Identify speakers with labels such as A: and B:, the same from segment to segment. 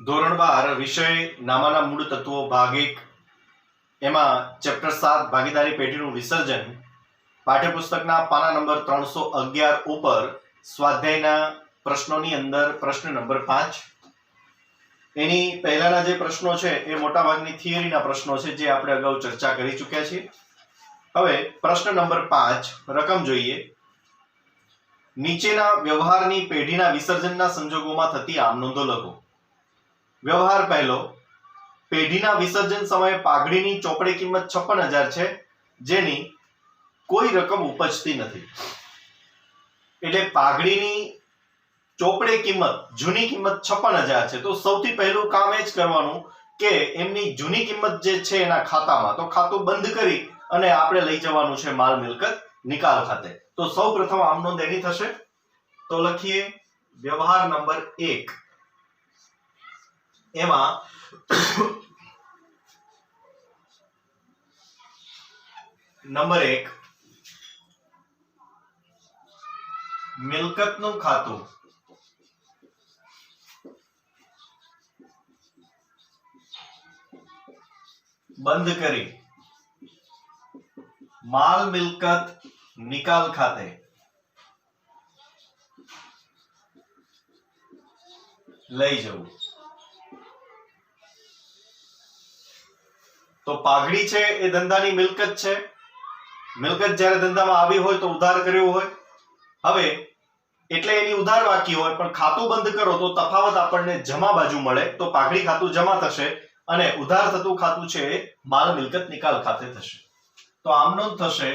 A: ધોરણ 12 વિષય નામાના મૂળ તત્વો ભાગ 1 એમાં ચેપ્ટર 7 ભાગીદારી પેઢીનું વિસર્જન પાઠ્યપુસ્તકના પાના નંબર 311 ઉપર સ્વાધ્યાયના પ્રશ્નોની અંદર પ્રશ્ન નંબર 5 એની પહેલાના જે પ્રશ્નો છે એ મોટાભાગની થિયરીના પ્રશ્નો છે જે આપણે અગાઉ ચર્ચા કરી ચૂક્યા છીએ. હવે પ્રશ્ન નંબર 5 રકમ જોઈએ. નીચેના વ્યવહારની પેઢીના વિસર્જનના સંજોગોમાં થતી આમ નોંધો લખો. વ્યવહાર પહેલો, પેઢીના વિસર્જન સમયે પાઘડીની ચોપડે કિંમત 56,000 છે જેની કોઈ રકમ ઉપજતી નથી. એટલે પાઘડીની ચોપડે કિંમત જૂની કિંમત 56,000 છે. તો સૌથી પહેલું કામ એ જ કરવાનું કે એમની જૂની કિંમત જે છે એના ખાતામાં, તો ખાતું બંધ કરી અને આપણે લઈ જવાનું છે માલ મિલકત નિકાલ ખાતે. તો સૌ પ્રથમ આમ નોંધ એની થશે. તો લખીએ વ્યવહાર નંબર 1. એમાં નંબર 1 મિલકતનું ખાતું બંધ કરી માલ મિલકત નિકાલ ખાતે લઈ જવું. તો પાઘડી છે એ ધંધાની મિલકત છે. મિલકત જ્યારે ધંધામાં આવી હોય તો ઉધાર કર્યો હોય. હવે એટલે એની ઉધાર બાકી હોય પણ ખાતું બંધ કરો તો તફાવત આપણને જમા બાજુ મળે. તો પાઘડી ખાતું જમા થશે અને ઉધાર થતું ખાતું છે એ માલ મિલકત નિકાલ ખાતે થશે. તો આમ નોંધ થશે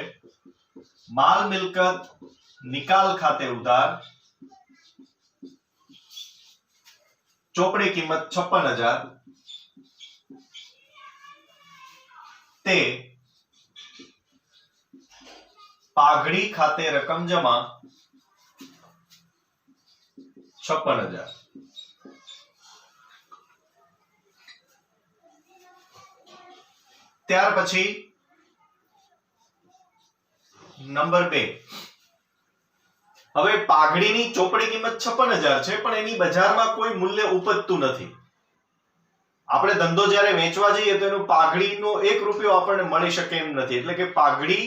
A: માલ મિલકત નિકાલ ખાતે ઉધાર ચોપડે કિંમત 56,000 તે પાઘડી ખાતે રકમ જમા 56,000. ત્યાર પછી નંબર 2. હવે પાઘડીની ચોપડી કિંમત 56,000 છે પણ એની બજારમાં કોઈ મૂલ્ય ઉપજતું નથી. આપણે ધંધો જ્યારે વેચવા જઈએ તો એનું પાઘડીનો 1 રૂપિયો આપણને મળી શકે એમ નથી. એટલે કે પાઘડી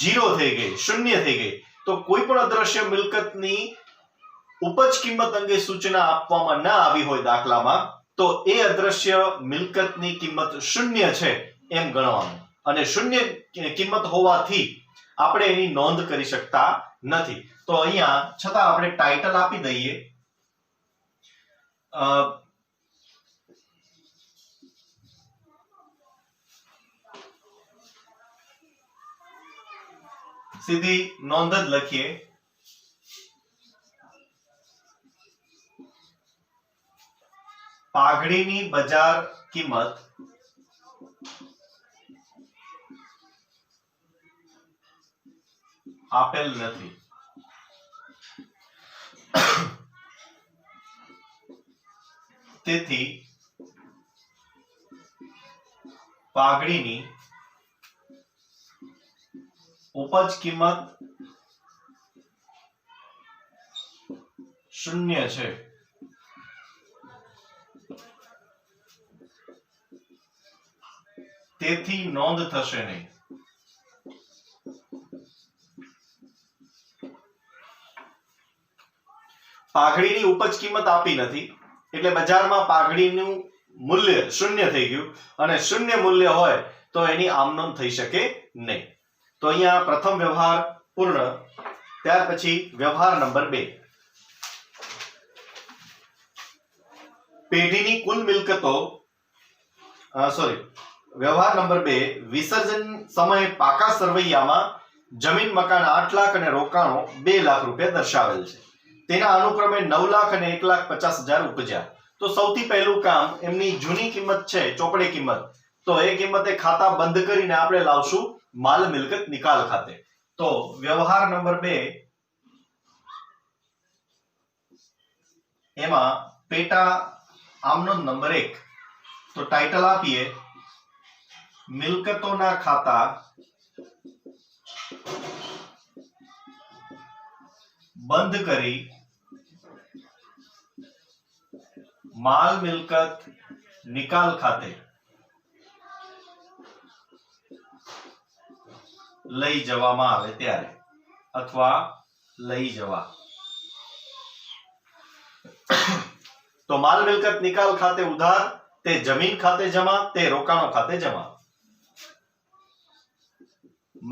A: ઝીરો થઈ ગઈ, શૂન્ય થઈ ગઈ. તો કોઈ પણ અદ્રશ્ય મિલકતની ઉપજ કિંમત અંગે સૂચના આપવામાં ન આવી હોય દાખલામાં, તો એ અદ્રશ્ય મિલકતની કિંમત શૂન્ય છે એમ ગણવાનું. અને શૂન્ય કિંમત હોવાથી આપણે એની નોંધ કરી શકતા નથી. તો અહીંયા છતાં આપણે ટાઇટલ આપી દઈએ સીધી નોંધ જ લખીએ પાઘડીની બજાર કિંમત આપેલ નથી. તેથી પાઘડીની ઉપજ કિંમત શૂન્ય છે. તેથી નોંધ થશે નહીં. પાઘડીની ઉપજ કિંમત આપી નથી એટલે બજારમાં પાઘડીનું મૂલ્ય શૂન્ય થઈ ગયું અને શૂન્ય મૂલ્ય હોય તો એની આમ નોંધ થઈ શકે નહીં. તો અહીંયા પ્રથમ વ્યવહાર પૂર્ણ. ત્યાર પછી વ્યવહાર નંબર 2. પેઢીની કુલ મિલકતો વ્યવહાર નંબર 2 વિસર્જન સમયે પાકા સરવૈયામાં જમીન મકાન 8 લાખ અને રોકાણો 2 લાખ રૂપિયા દર્શાવેલ છે. તેના અનુક્રમે 9 લાખ અને 1,50,000 ઉપજ્યા. તો સૌથી પહેલું કામ એમની જૂની કિંમત છે ચોપડે કિંમત, તો એ કિંમતે ખાતા બંધ કરીને આપણે લાવશું માલ મિલકત નિકાલ ખાતે. તો વ્યવહાર નંબર 2 એમાં પેટા આમનો નંબર 1. તો ટાઇટલ આપીએ મિલકતોના ખાતા બંધ કરી માલ મિલકત નિકાલ ખાતે લઈ જવામાં આવે ત્યારે અથવા લઈ જવા. તો માલ મિલકત નિકાલ ખાતે ઉધાર, તે જમીન ખાતે જમા, તે રોકાણો ખાતે જમા.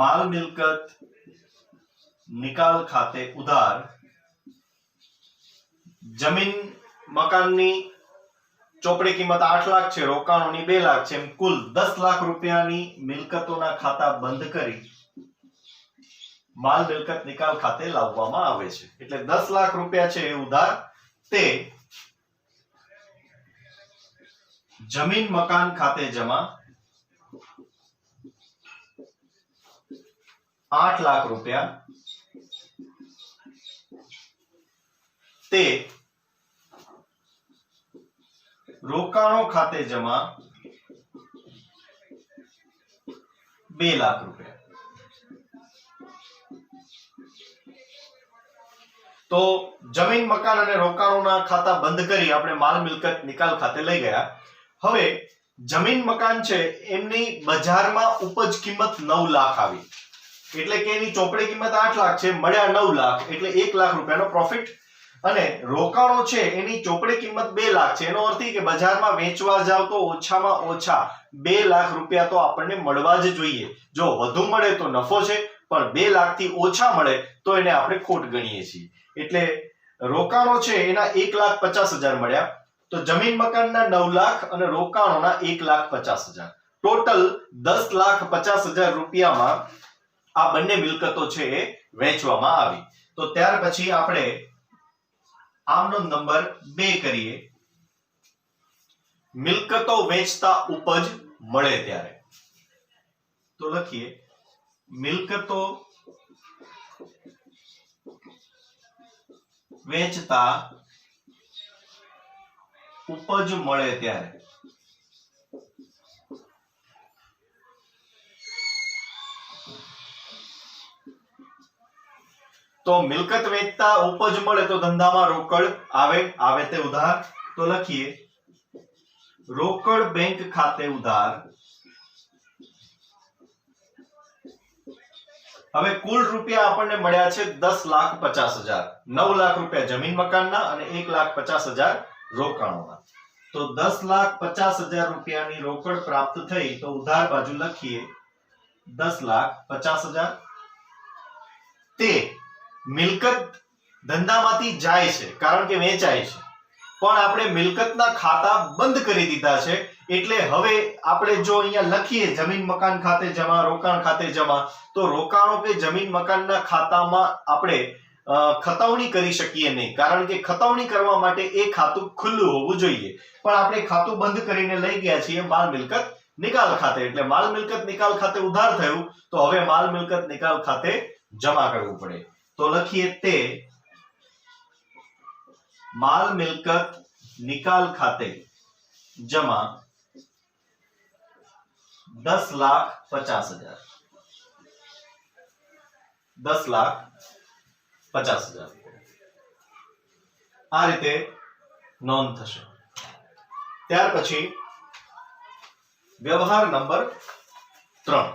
A: માલ મિલકત નિકાલ ખાતે ઉધાર, જમીન મકાનની ચોપડી કિંમત 8 લાખ છે, રોકાણોની 2 લાખ છે, એમ કુલ 10 લાખ રૂપિયાની મિલકતોના ખાતા બંધ કરી માલ મિલકત નિકાલ ખાતે લાવવામાં આવે છે. એટલે 10 લાખ રૂપિયા છે એ ઉધાર, તે જમીન મકાન ખાતે જમા, 8 લાખ રૂપિયા તે રોકાણો ખાતે જમા, 2 લાખ રૂપિયા. તો જમીન મકાન અને રોકાણોના ખાતા બંધ કરી આપણે માલ મિલકત નિકાલ ખાતે લઈ ગયા. હવે જમીન મકાન છે એમની બજારમાં ઉપજ કિંમત 9 લાખ આવી, એટલે કે એની ચોપડી કિંમત 8 લાખ છે, મળ્યા 9 લાખ, એટલે 1 લાખ રૂપિયાનો પ્રોફિટ. અને રોકાણો છે એની ચોપડી કિંમત 2 લાખ છે, એનો અર્થ એ કે બજારમાં વેચવા જાવ તો ઓછામાં ઓછા 2 લાખ રૂપિયા તો આપણને મળવા જ જોઈએ. જો વધુ મળે તો નફો છે, પણ 2 લાખ થી ઓછા મળે તો એને આપણે ખોટ ગણીએ છીએ. એટલે રોકાણો છે એના 1,50,000 મળ્યા, તો જમીન મકાનના 9 લાખ અને રોકાણોના 1,50,000, ટોટલ 10,50,000 રૂપિયામાં આ બંને મિલકતો છે એ વેચવામાં આવી. તો ત્યાર પછી આપણે આમનો નંબર 2 કરીએ. મિલકતો વેચતા ઉપજ મળે ત્યારે. તો લખીએ મિલકતો વેચતા ઉપજ મળે ત્યારે. તો મિલકત વેચતા ઉપજ મળે તો ધંધામાં રોકડ આવે તે ઉધાર. તો લખીએ રોકડ બેંક ખાતે ઉધાર. હવે કુલ રૂપિયા આપણને મળ્યા છે 10,50,000. 9 લાખ રૂપિયા જમીન મકાનના અને 1,50,000 રોકાણોના. તો 10,50,000 રૂપિયાની રોકડ પ્રાપ્ત થઈ, તો ઉધાર બાજુ લખીએ 10,50,000. તે મિલકત ધંધામાંથી જાય છે કારણ કે વેચાય છે, પણ આપણે મિલકતના ખાતા બંધ કરી દીધા છે. એટલે હવે આપણે જો અહીંયા લખીએ જમીન મકાન ખાતે જમા, રોકાણ ખાતે જમા, તો રોકાણો કે જમીન મકાનના ખાતામાં આપણે ખતવણી કરી શકીએ નહીં, કારણ કે ખતવણી કરવા માટે એ ખાતું ખુલ્લું હોવું જોઈએ. પણ આપણે ખાતું બંધ કરીને લઈ ગયા છીએ માલ મિલકત નિકાલ ખાતે, એટલે માલ મિલકત નિકાલ ખાતે ઉધાર થયું, તો હવે માલ મિલકત નિકાલ ખાતે જમા કરવું પડે. તો લખીએ તે માલ મિલકત નિકાલ ખાતે જમા 10,50,000. 10,50,000 આ રીતે નોંધ થશે. ત્યાર પછી વ્યવહાર નંબર 3.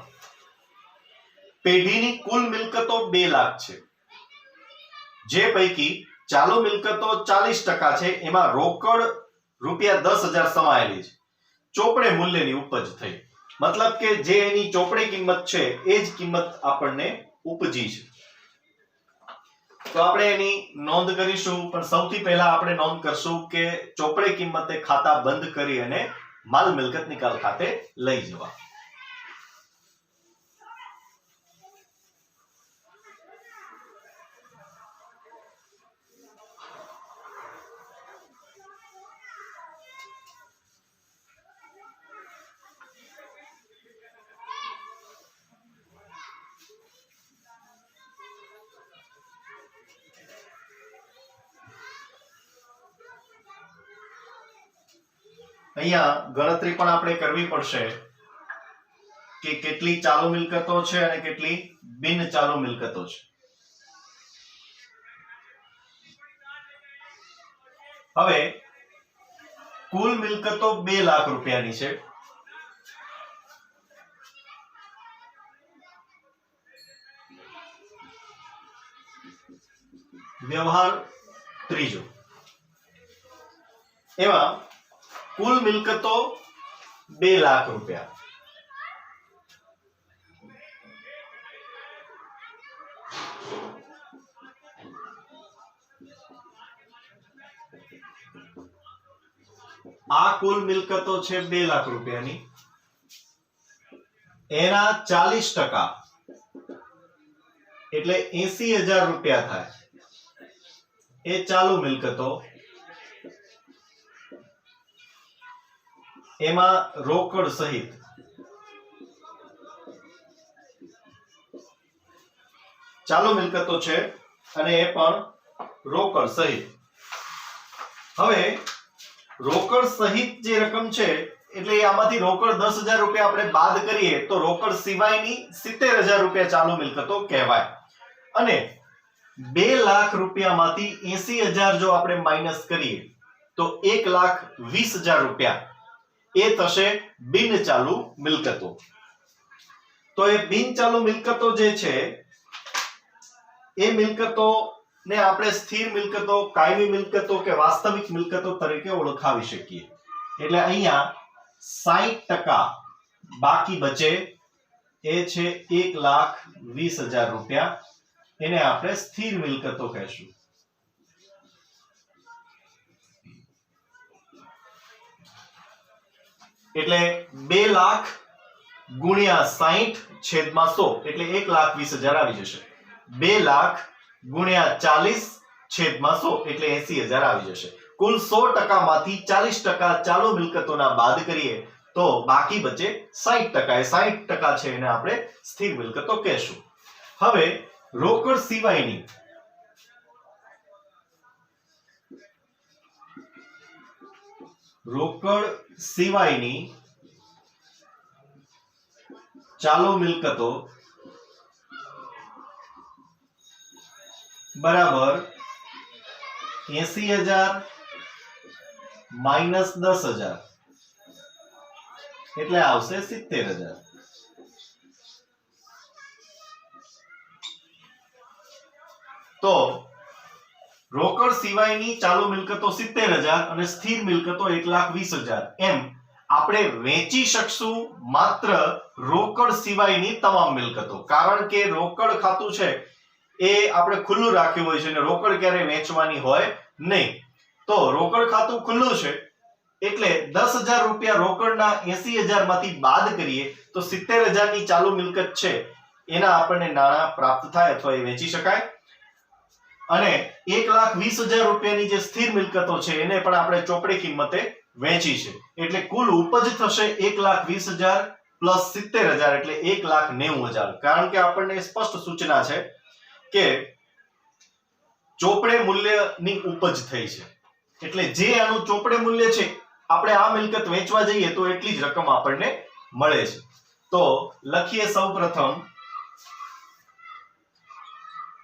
A: પેઢીની કુલ મિલકતો 2 લાખ છે, જે પૈકી ચાલુ મિલકતો 40% છે, એમાં રોકડ રૂપિયા 10,000 સમાયેલી છે. ચોપડે મૂલ્યની ઉપજ થઈ, મતલબ કે જે એની ચોપડી કિંમત છે એ જ કિંમત આપણને ઉપજી છે. તો આપણે એની નોંધ કરીશું, પણ સૌથી પહેલા આપણે નોંધ કરશું કે ચોપડી કિંમતે ખાતા બંધ કરી અને માલ મિલકત નિકાલ ખાતે લઈ જવા. અહીંયા ગણતરી પણ આપણે કરવી પડશે કે કેટલી ચાલુ મિલકતો છે અને કેટલી બિન ચાલુ મિલકતો છે. હવે કુલ મિલકતો 2 લાખ રૂપિયાની છે. વ્યવહાર ત્રીજો, એમાં કુલ મિલકતો 2 લાખ રૂપિયા. આ કુલ મિલકતો છે 2 લાખ રૂપિયાની. એના 40% એટલે 80,000 રૂપિયા થાય એ ચાલુ મિલકતો. એમાં રોકડ સહિત ચાલુ મિલકતો છે અને એ પણ રોકડ સહિત. હવે રોકડ સહિત જે રકમ છે એટલે આમાંથી રોકડ 10,000 રૂપિયા આપણે બાદ કરીએ તો રોકડ સિવાયની 70,000 રૂપિયા ચાલુ મિલકતો કહેવાય. અને 2 લાખ રૂપિયામાંથી 80,000 જો આપણે માઈનસ કરીએ તો 1,20,000 રૂપિયા એ થશે બિન ચાલુ મિલકતો. તો એ બિન ચાલુ મિલકતો જે છે એ મિલકતો ને આપણે સ્થિર મિલકતો, કાયમી મિલકતો કે વાસ્તવિક મિલકતો તરીકે ઓળખાવી શકીએ. એટલે અહીંયા 60% બાકી બચે એ છે 1,20,000 રૂપિયા. એને આપણે સ્થિર મિલકતો કહેશું. એટલે 2 લાખ ગુણ્યા 60 છેદમાં 100 એટલે 1,20,000 આવી જશે. 2 લાખ ગુણ્યા 40 છેદમાં 100 એટલે 80,000 આવી જશે. કુલ 100% માંથી 40% ચાલુ મિલકતોના બાદ કરીએ તો બાકી બચે 60%. એ 60% છે એને આપણે સ્થિર મિલકતો કહેશું. હવે રોકડ સિવાયની ચાલુ મિલકતો બરાબર 80,000 માઈનસ 10,000 એટલે આવશે 70,000. તો રોકડ સિવાયની ચાલુ મિલકતો 70,000 અને સ્થિર મિલકતો 1,20,000 એમ આપણે વેચી શકશું માત્ર રોકડ સિવાયની તમામ મિલકતો. કારણ કે રોકડ ખાતું છે એ આપણે ખુલ્લું રાખ્યું હોય છે અને રોકડ ક્યારે વેચવાની હોય નહીં. તો રોકડ ખાતું ખુલ્લું છે એટલે 10,000 રૂપિયા રોકડના 80,000 માંથી બાદ કરીએ તો 70,000 ની ચાલુ મિલકત છે એના આપણને નાણાં પ્રાપ્ત થાય અથવા એ વેચી શકાય. અને 1,20,000 રૂપિયાની જે સ્થિર મિલકતો છે એને પણ આપણે ચોપડી કિંમતે વેચી છે. એટલે કુલ ઉપજ થશે 1,20,000 પ્લસ 70,000 એટલે 1,90,000. કારણ કે આપણને સ્પષ્ટ સૂચના છે કે ચોપડે મૂલ્યની ઉપજ થઈ છે. એટલે જે આનું ચોપડે મૂલ્ય છે આપણે આ મિલકત વેચવા જઈએ તો એટલી જ રકમ આપણને મળે છે. તો લખીએ સૌપ્રથમ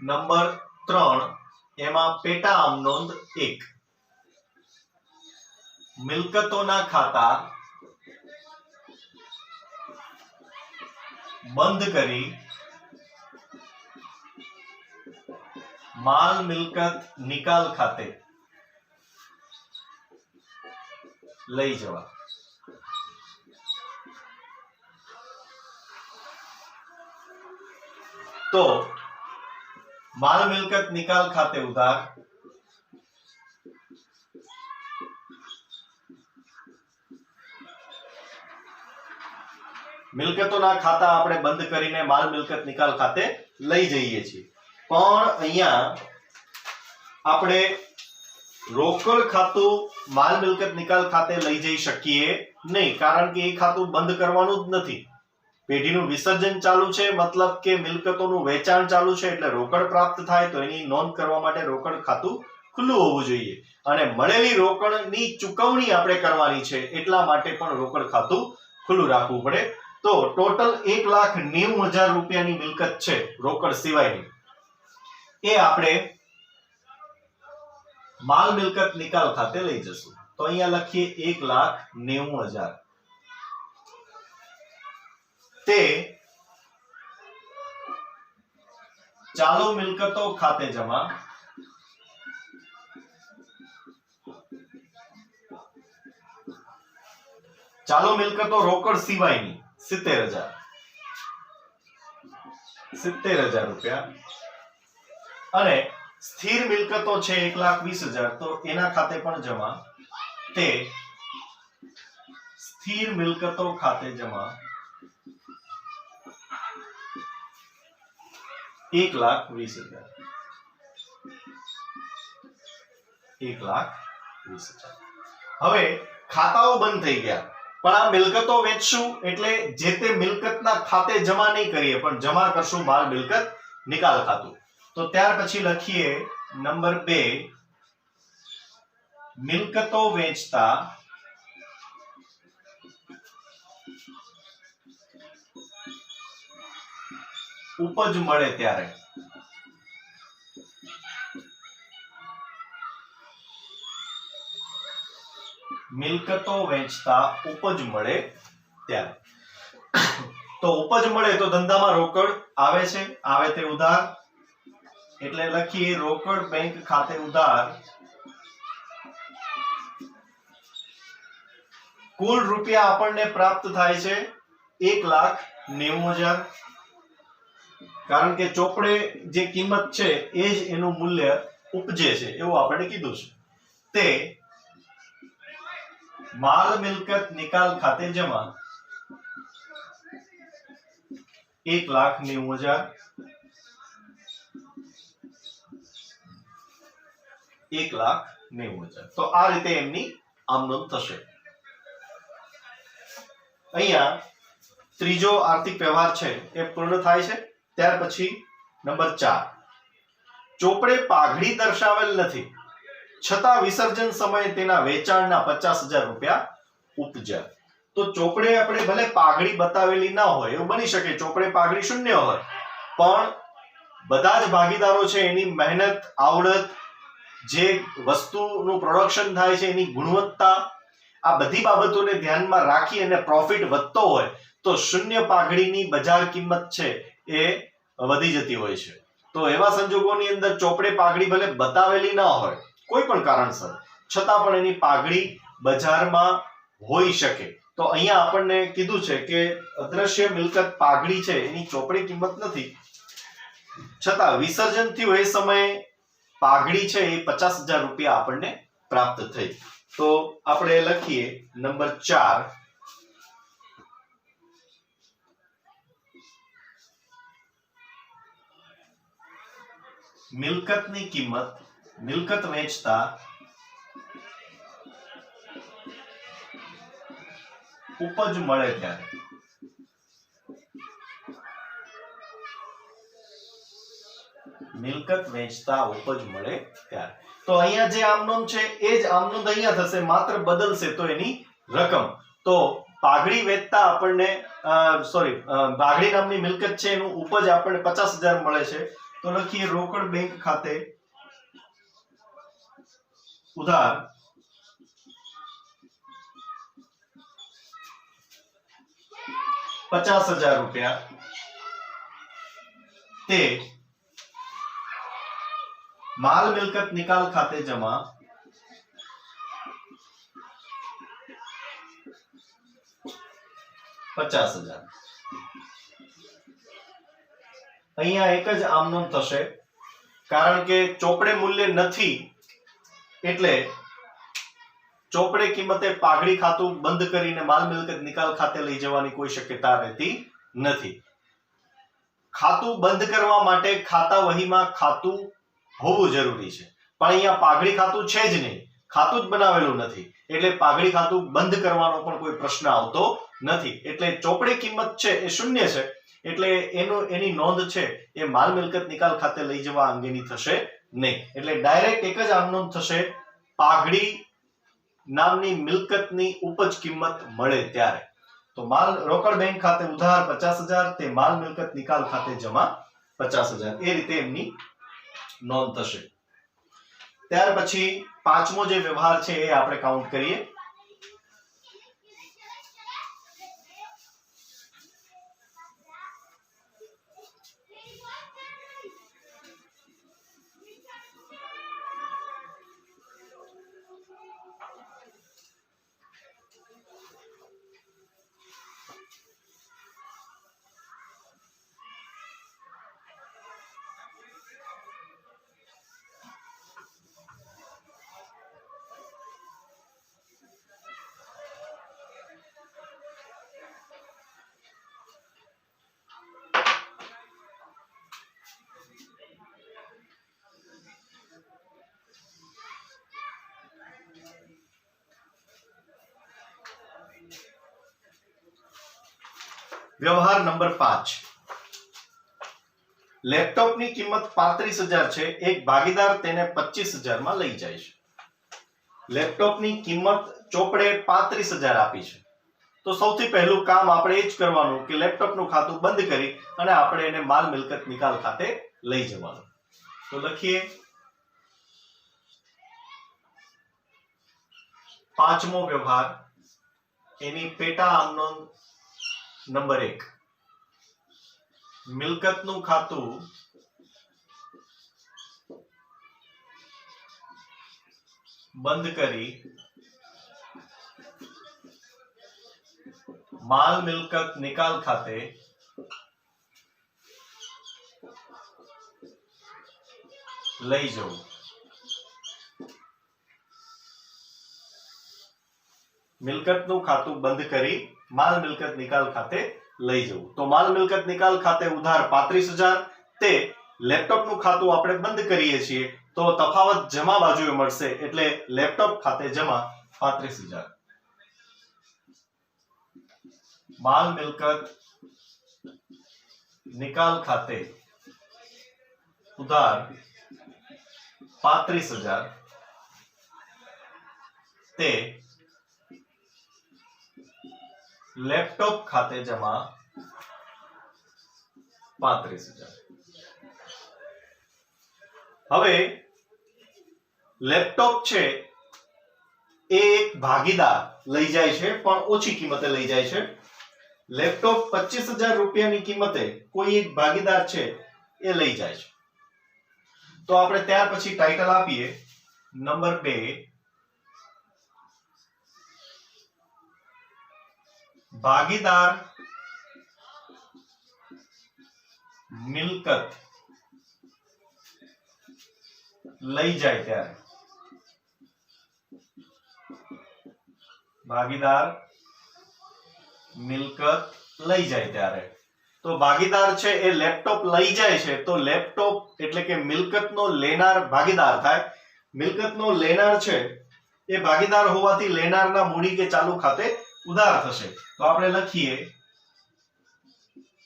A: નંબર 3 એમાં પેટા આમ નોંધ 1. મિલકતોના ખાતા બંધ કરી માલ મિલકત નિકાલ ખાતે લઈ જવા. તો માલ મિલકત નિકાલ ખાતે ઉધાર મિલકતોના ખાતા આપણે બંધ કરીને માલ મિલકત નિકાલ ખાતે લઈ જઈએ છીએ. પણ અહીંયા આપણે રોકડ ખાતું માલ મિલકત નિકાલ ખાતે લઈ જઈ શકીએ નહીં. કારણ કે એ ખાતું બંધ કરવાનું જ નથી. પેઢીનું વિસર્જન ચાલુ છે મતલબ કે મિલકતોનું વેચાણ ચાલુ છે એટલે રોકડ પ્રાપ્ત થાય તો એની નોંધ કરવા માટે રોકડ ખાતું ખુલ્લું હોવું જોઈએ. અને મળેલી રોકડની ચૂકવણી આપણે કરવાની છે એટલા માટે પણ રોકડ ખાતું ખુલ્લું રાખવું પડે. તો ટોટલ 1,90,000 રૂપિયાની મિલકત છે રોકડ સિવાયની એ આપણે માલ મિલકત નિકાલ ખાતે લઈ જશું. તો અહીંયા લખીએ 1,90,000 તે ચાલુ મિલકતો ખાતે જમા ચાલુ મિલકતો રોકડ સિવાયની 70,000 રૂપિયા અને સ્થિર મિલકતો છે 1,20,000 તો એના ખાતે પણ જમા તે સ્થિર મિલકતો ખાતે જમા 1,20,000 હવે ખાતાઓ બંધ થઈ ગયા પણ આ મિલકતો વેચશું એટલે જે તે મિલકતના ખાતે જમા નહીં કરીએ પણ જમા કરશું માલ મિલકત નિકાલ ખાતું તો ત્યાર પછી લખીએ નંબર 2 મિલકતો વેચતા ઉપજ મળે ત્યારે મિલકતો વેચતા ઉપજ મળે ત્યારે તો ઉપજ મળે તો ધંધામાં રોકડ આવે છે આવે તે ઉધાર એટલે લખીએ રોકડ બેંક ખાતે ઉધાર કુલ રૂપિયા આપણને પ્રાપ્ત થાય છે 1,90,000 કારણ કે ચોપડે જે કિંમત છે એ જ એનું મૂલ્ય ઉપજે છે એવું આપણે કીધું છે તે માલ મિલકત નિકાલ ખાતે જમા 1,90,000 તો આ રીતે એમની આમનોંધ થશે અહીંયા ત્રીજો આર્થિક વ્યવહાર છે એ પૂર્ણ થાય છે ત્યાર પછી નંબર 4 ચોપડે પાઘડી દર્શાવેલ નથી છતાં વિસર્જન સમયે તેના વેચાણના 50,000 રૂપિયા ઉપજ્યા તો ચોપડે આપણે ભલે પાઘડી બતાવેલી ના હોય એવું બની શકે ચોપડે પાઘડી શૂન્ય હોય પણ બધા જ ભાગીદારો છે એની મહેનત આવડત જે વસ્તુનું પ્રોડક્શન થાય છે એની ગુણવત્તા આ બધી બાબતોને ધ્યાનમાં રાખી અને પ્રોફિટ વધતો હોય તો શૂન્ય પાઘડીની બજાર કિંમત છે એ વધી જતી હોય છે તો એવા સંજોગોની અંદર ચોપડે પાઘડી ભલે બતાવેલી ના હોય કોઈ પણ કારણસર છતાં પણ એની પાઘડી બજારમાં હોઈ શકે તો અહીંયા આપણને કીધું છે કે અદ્રશ્ય મિલકત પાઘડી છે એની ચોપડી કિંમત નથી છતાં વિસર્જન થયું એ સમયે પાઘડી છે એ 50,000 રૂપિયા આપણને પ્રાપ્ત થઈ તો આપણે લખીએ નંબર 4 મિલકતની કિંમત મિલકત વેચતા ઉપજ મળે ત્યારે મિલકત વેચતા ઉપજ મળે ત્યારે તો અહીંયા જે આમનોંધ છે એ જ આમનોંધ અહીંયા થશે માત્ર બદલશે તો એની રકમ તો પાઘડી વેચતા આપણને પાઘડી નામની મિલકત છે એનું ઉપજ આપણને 50,000 મળે છે તો લખીએ રોકડ બેંક ખાતે ઉધાર 50,000 રૂપિયા તે માલ મિલકત નિકાલ ખાતે જમા 50,000 અહીંયા એક જ આમનોંધ થશે કારણ કે ચોપડે મૂલ્ય નથી એટલે ચોપડે કિંમતે પાઘડી ખાતું બંધ કરીને માલ મિલકત નિકાલ ખાતે લઈ જવાની કોઈ શક્યતા રહેતી નથી ખાતું બંધ કરવા માટે ખાતા વહીમાં ખાતું હોવું જરૂરી છે પણ અહીંયા પાઘડી ખાતું છે જ નહીં ખાતું જ બનાવેલું નથી એટલે પાઘડી ખાતું બંધ કરવાનો પણ કોઈ પ્રશ્ન આવતો નથી એટલે ચોપડે કિંમત છે એ શૂન્ય છે એટલે એની નોંધ છે એ માલ મિલકત નિકાલ ખાતે લઈ જવા અંગેની થશે નહીં એટલે ડાયરેક્ટ એક જ આમનોંધ થશે પાઘડી નામની મિલકતની ઉપજ કિંમત મળે ત્યારે તો માલ રોકડ બેંક ખાતે ઉધાર 50,000 તે માલ મિલકત નિકાલ ખાતે જમા 50,000 એ રીતે એમની નોંધ થશે ત્યાર પછી પાંચમો જે વ્યવહાર છે એ આપણે કાઉન્ટ કરીએ. વ્યવહાર નંબર 5. લેપટોપની કિંમત 35,000 છે. એક ભાગીદાર તેને 25,000 માં લઈ જાય છે. લેપટોપની કિંમત ચોપડે 35,000 આપી છે. તો સૌથી પહેલું કામ આપણે એ જ કરવાનું કે લેપટોપનું ખાતું બંધ કરી અને આપણે એને માલ મિલકત નિકાલ ખાતે લઈ જવાનું. તો લખીએ પાંચમો વ્યવહાર, એની પેટા આમનોંધ નંબર 1. મિલકતનું ખાતું બંધ કરી માલ મિલકત નિકાલ ખાતે લઈ જવું. મિલકતનું ખાતું બંધ કરી માલ મિલકત નિકાલ ખાતે લઈ જવું. તો માલ મિલકત નિકાલ ખાતે ઉધાર 35,000, તે લેપટોપનું ખાતું આપણે બંધ કરીએ છીએ તો તફાવત જમા બાજુએ મળશે, એટલે લેપટોપ ખાતે જમા 35,000. માલ મિલકત નિકાલ ખાતે ઉધાર 35,000, તે લેપટોપ ખાતે જમા 35,000. હવે લેપટોપ છે એ એક ભાગીદાર લઈ જાય છે, પણ ઓછી કિંમતે લઈ જાય છે. લેપટોપ 25,000 રૂપિયાની કિંમતે કોઈ એક ભાગીદાર છે એ લઈ જાય છે. તો આપણે ત્યાર પછી ટાઇટલ આપીએ નંબર 2, ભાગીદાર મિલકત લઈ જાય ત્યારે. ભાગીદાર મિલકત લઈ જાય ત્યારે. તો ભાગીદાર છે એ લેપટોપ લઈ જાય છે, તો લેપટોપ એટલે કે મિલકતનો લેનાર ભાગીદાર થાય. મિલકતનો લેનાર છે એ ભાગીદાર હોવાથી લેનારના મૂડી કે ચાલુ ખાતે ઉધાર થશે. તો આપણે લખીએ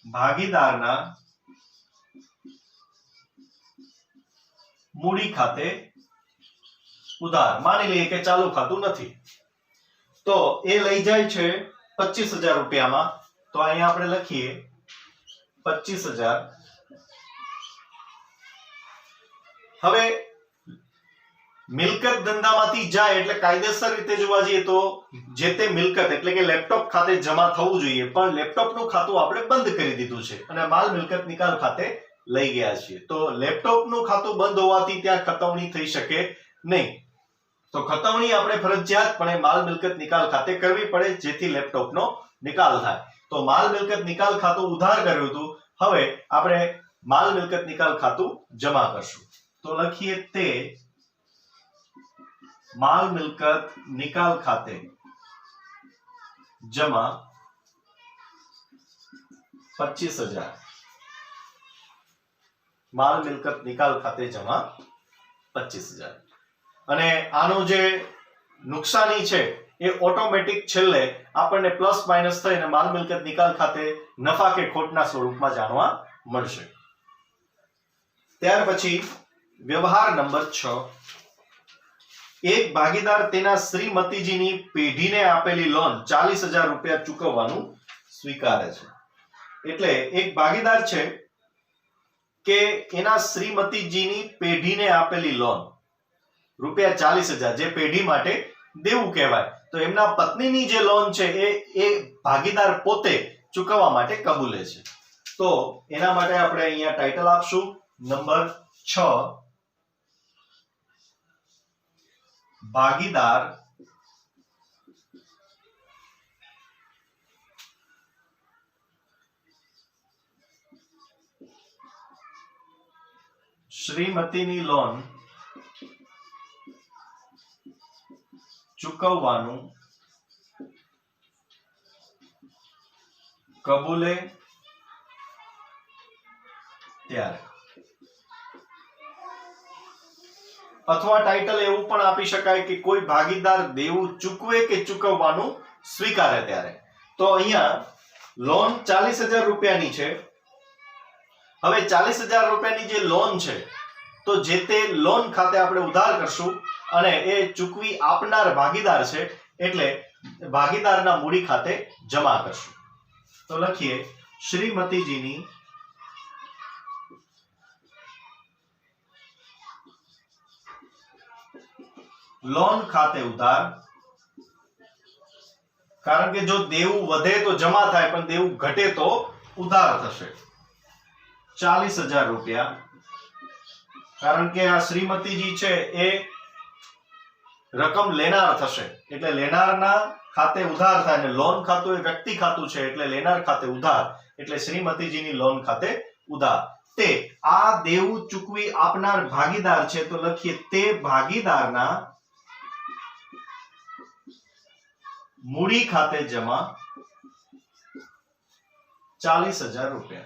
A: ભાગીદારના મૂડી ખાતે ઉધાર. માની લઈએ કે ચાલુ ખાતું નથી, તો એ લઈ જાય છે 25,000 રૂપિયામાં. તો અહીંયા આપણે લખીએ 25,000. હવે મિલકત ધંધામાંથી જાય એટલે કાયદેસર રીતે જોવા જઈએ તો જે તે મિલકત એટલે કે લેપટોપ ખાતે જમા થવું જોઈએ, પણ લેપટોપનું ખાતું આપણે બંધ કરી દીધું છે અને માલ મિલકત નિકાલ ખાતે લઈ ગયા છીએ. તો લેપટોપનું ખાતું બંધ હોવાથી ત્યાં ખતવણી થઈ શકે નહીં. તો ખતવણી આપણે ફરજિયાતપણે માલ મિલકત નિકાલ ખાતે કરવી પડે, જેથી લેપટોપનો નિકાલ થાય. તો માલ મિલકત નિકાલ ખાતું ઉધાર કર્યું હતું, હવે આપણે માલ મિલકત નિકાલ ખાતું જમા કરશું. તો લખીએ તે માલ મિલકત નિકાલ ખાતે જમા 25,000. માલ મિલકત નિકાલ ખાતે જમા 25,000. અને આનું જે નુકસાની છે એ ઓટોમેટિક છેલ્લે આપણને પ્લસ માઇનસ થઈને માલ મિલકત નિકાલ ખાતે નફા કે ખોટના સ્વરૂપમાં જાણવા મળશે. ત્યાર પછી વ્યવહાર નંબર 6. એક ભાગીદાર તેના શ્રીમતીજીની પેઢીને આપેલી લોન 40,000 રૂપિયા ચૂકવવાનું સ્વીકારે છે. એટલે એક ભાગીદાર છે કે એના શ્રીમતીજીની પેઢીને આપેલી લોન ₹40,000 જે પેઢી માટે દેવું કહેવાય. તો એમના પત્નીની જે લોન છે એ ભાગીદાર પોતે ચૂકવવા માટે કબૂલે છે. તો એના માટે આપણે અહીંયા ટાઇટલ આપશું નંબર 6 ભાગીદાર શ્રીમતીની લોન ચૂકવવાનું કબૂલે ત્યારે. અથવા ટાઇટલ એવું પણ આપી શકાય કે કોઈ ભાગીદાર દેવું ચૂકવે કે ચૂકવવાનું સ્વીકારે ત્યારે. તો અહીંયા લોન ₹40,000 છે. હવે ₹40,000 જે લોન છે તો જે તે લોન ખાતે આપણે ઉધાર કરશું અને એ ચૂકવી આપનાર ભાગીદાર છે એટલે ભાગીદારના મૂડી ખાતે જમા કરશું. તો લખીએ શ્રીમતીજીની લોન ખાતે ઉધાર, કારણ કે જો દેવું વધે તો જમા થાય પણ દેવું ઘટે તો ઉધાર થશે. ₹40,000 કારણ કે આ શ્રીમતીજી છે એ રકમ લેનાર થશે એટલે લેનારના ખાતે ઉધાર થાય અને લોન ખાતું એ વ્યક્તિ ખાતું છે એટલે લેનાર ખાતે ઉધાર એટલે શ્રીમતીજીની લોન ખાતે ઉધાર. તે આ દેવું ચૂકવી આપનાર ભાગીદાર છે તો લખીએ તે ભાગીદારના મૂડી ખાતે જમા ₹40,000.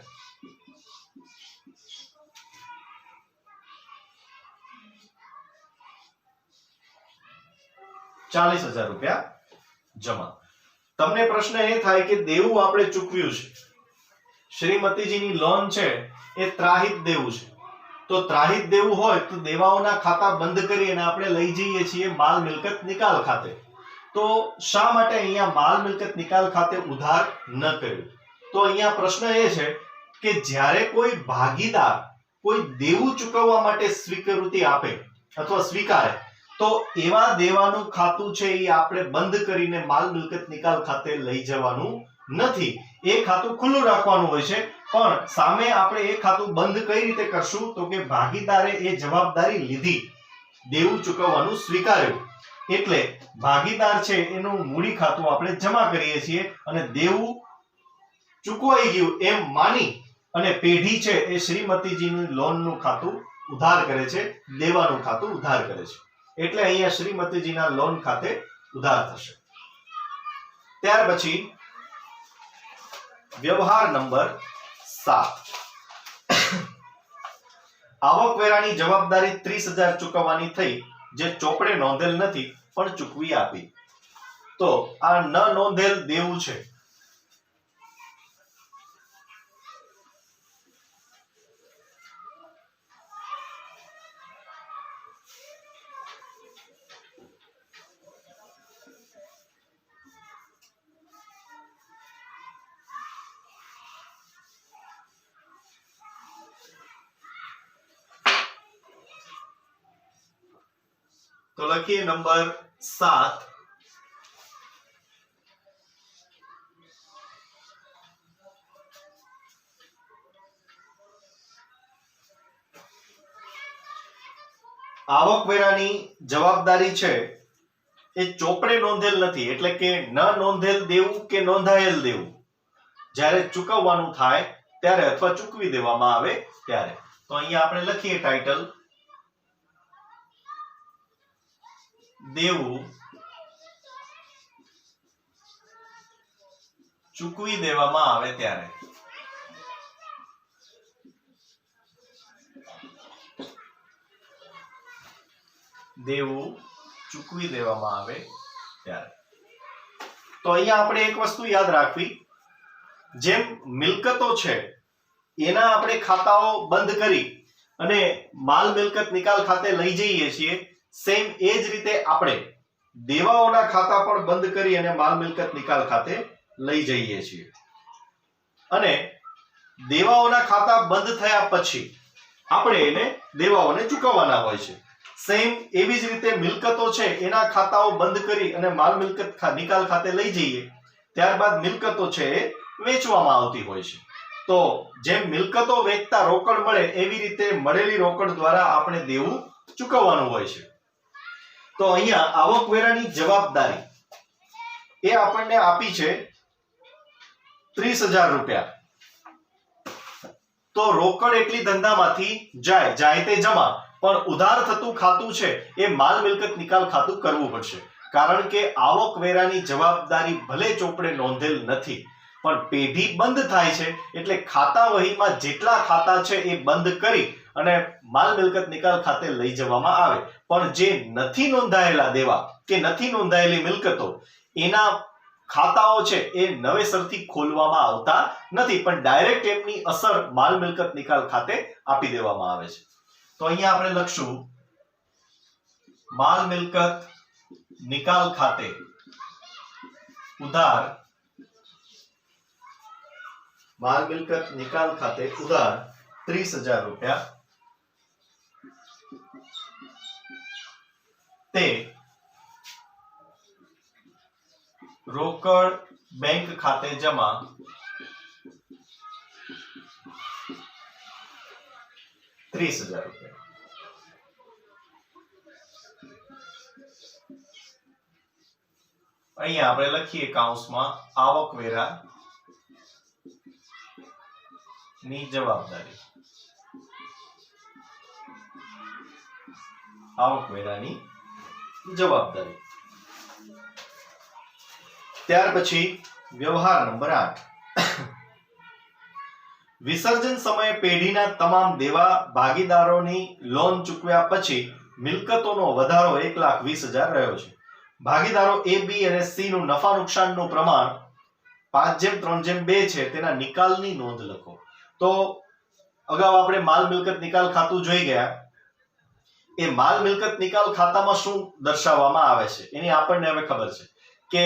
A: ₹40,000 જમા. તમને પ્રશ્ન એ થાય કે દેવું આપણે ચૂકવ્યું છે, શ્રીમતીજીની લોન છે એ ત્રાહિત દેવું છે. તો ત્રાહિત દેવું હોય તો દેવાઓના ખાતા બંધ કરી અને આપણે લઈ જઈએ છીએ માલ મિલકત નિકાલ ખાતે. તો શા માટે અહીંયા માલ મિલકત નિકાલ ખાતે ઉધાર ન કર્યું? તો અહીંયા પ્રશ્ન એ છે કે જ્યારે કોઈ ભાગીદાર કોઈ દેવું ચૂકવવા માટે સ્વીકૃતિ આપે અથવા સ્વીકારે તો એવા દેવાનું ખાતું છે એ આપણે બંધ કરીને માલ મિલકત નિકાલ ખાતે લઈ જવાનું નથી. એ ખાતું ખુલ્લું રાખવાનું હોય છે પણ સામે આપણે એ ખાતું બંધ કઈ રીતે કરશું તો કે ભાગીદારે એ જવાબદારી લીધી, દેવું ચૂકવવાનું સ્વીકાર્યું એટલે ભાગીદાર છે એનું મૂડી ખાતું આપણે જમા કરીએ છીએ અને દેવું ચૂકવાઈ ગયું એમ માની અને પેઢી છે એ શ્રીમતીજીની લોનનું ખાતું ઉધાર કરે છે, દેવાનું ખાતું ઉધાર કરે છે એટલે અહીંયા શ્રીમતીજીના લોન ખાતે ઉધાર થશે. ત્યાર પછી વ્યવહાર નંબર 7 આવકવેરાની જવાબદારી 30,000 ચૂકવવાની થઈ જે ચોપડે નોંધેલ નથી પણ ચૂકવી આપી. તો આ ન નોંધેલ દેવું છે. તો લખીએ નંબર 7 આવકવેરાની જવાબદારી છે એ ચોપડે નોંધેલ નથી એટલે કે ન નોંધેલ દેવું કે નોંધાયેલ દેવું જ્યારે ચૂકવવાનું થાય ત્યારે અથવા ચૂકવી દેવામાં આવે ત્યારે. તો અહીંયા આપણે લખીએ ટાઇટલ દેવું ચૂકવી દેવામાં આવે ત્યારે. દેવું ચૂકવી દેવામાં આવે ત્યારે. તો અહીંયા આપણે એક વસ્તુ યાદ રાખવી, જેમ મિલકતો છે એના આપણે ખાતાઓ બંધ કરી અને માલ મિલકત નિકાલ ખાતે લઈ જઈએ છીએ, સેમ એ જ રીતે આપણે દેવાઓના ખાતા પણ બંધ કરી અને માલ મિલકત નિકાલ ખાતે લઈ જઈએ છીએ અને દેવાઓના ખાતા બંધ થયા પછી આપણે એને દેવાઓને ચૂકવવાના હોય છે. સેમ એવી જ રીતે મિલકતો છે એના ખાતાઓ બંધ કરી અને માલ મિલકત નિકાલ ખાતે લઈ જઈએ, ત્યારબાદ મિલકતો છે એ વેચવામાં આવતી હોય છે. તો જેમ મિલકતો વેચતા રોકડ મળે એવી રીતે મળેલી રોકડ દ્વારા આપણે દેવું ચૂકવવાનું હોય છે. તો અહીંયા આવકવેરાની જવાબદારી એ આપણને આપી છે 30,000 રૂપિયા. તો રોકડ એટલી ધંધામાંથી જાય તે જમા, પણ ઉધાર થતું ખાતું છે એ માલ મિલકત નિકાલ ખાતું કરવું પડશે. કારણ કે આવકવેરાની જવાબદારી ભલે ચોપડે નોંધેલ નથી, પણ પેઢી બંધ થાય છે એટલે ખાતા વહીમાં જેટલા ખાતા છે એ બંધ કરી અને માલ મિલકત નિકાલ ખાતે લઈ જવામાં આવે. પણ જે નથી નોંધાયેલા દેવા કે નથી નોંધાયેલી મિલકતો, એના ખાતાઓ છે એ નવેસરથી ખોલવામાં આવતા નથી, પણ ડાયરેક્ટ એમની અસર માલ મિલકત નિકાલ ખાતે આપી દેવામાં આવે છે. તો અહીંયા આપણે લખશું માલ મિલકત નિકાલ ખાતે ઉધાર, માલ મિલકત નિકાલ ખાતે ઉધાર 30,000 રૂપિયા તે રોકડ બેંક ખાતે જમા ₹30,000. અહીંયા આપણે લખીએ કૌંસમાં આવકવેરા ની જવાબદારી, આવકવેરાની જવાબદારી. ત્યાર પછી વ્યવહાર નંબર 8. વિસર્જન સમયે પેઢીના તમામ દેવા ભાગીદારોની લોન ચૂકવ્યા પછી મિલકતોનો વધારો 1,20,000 રહ્યો છે. ભાગીદારો A, B અને C નું નફા નુકસાનનું પ્રમાણ 5:3:2 છે. તેના નિકાલની નોંધ લખો. તો અગાઉ આપણે માલ મિલકત નિકાલ ખાતું જોઈ ગયા. એ માલ મિલકત નિકાલ ખાતામાં શું દર્શાવવામાં આવે છે એની આપણને હવે ખબર છે કે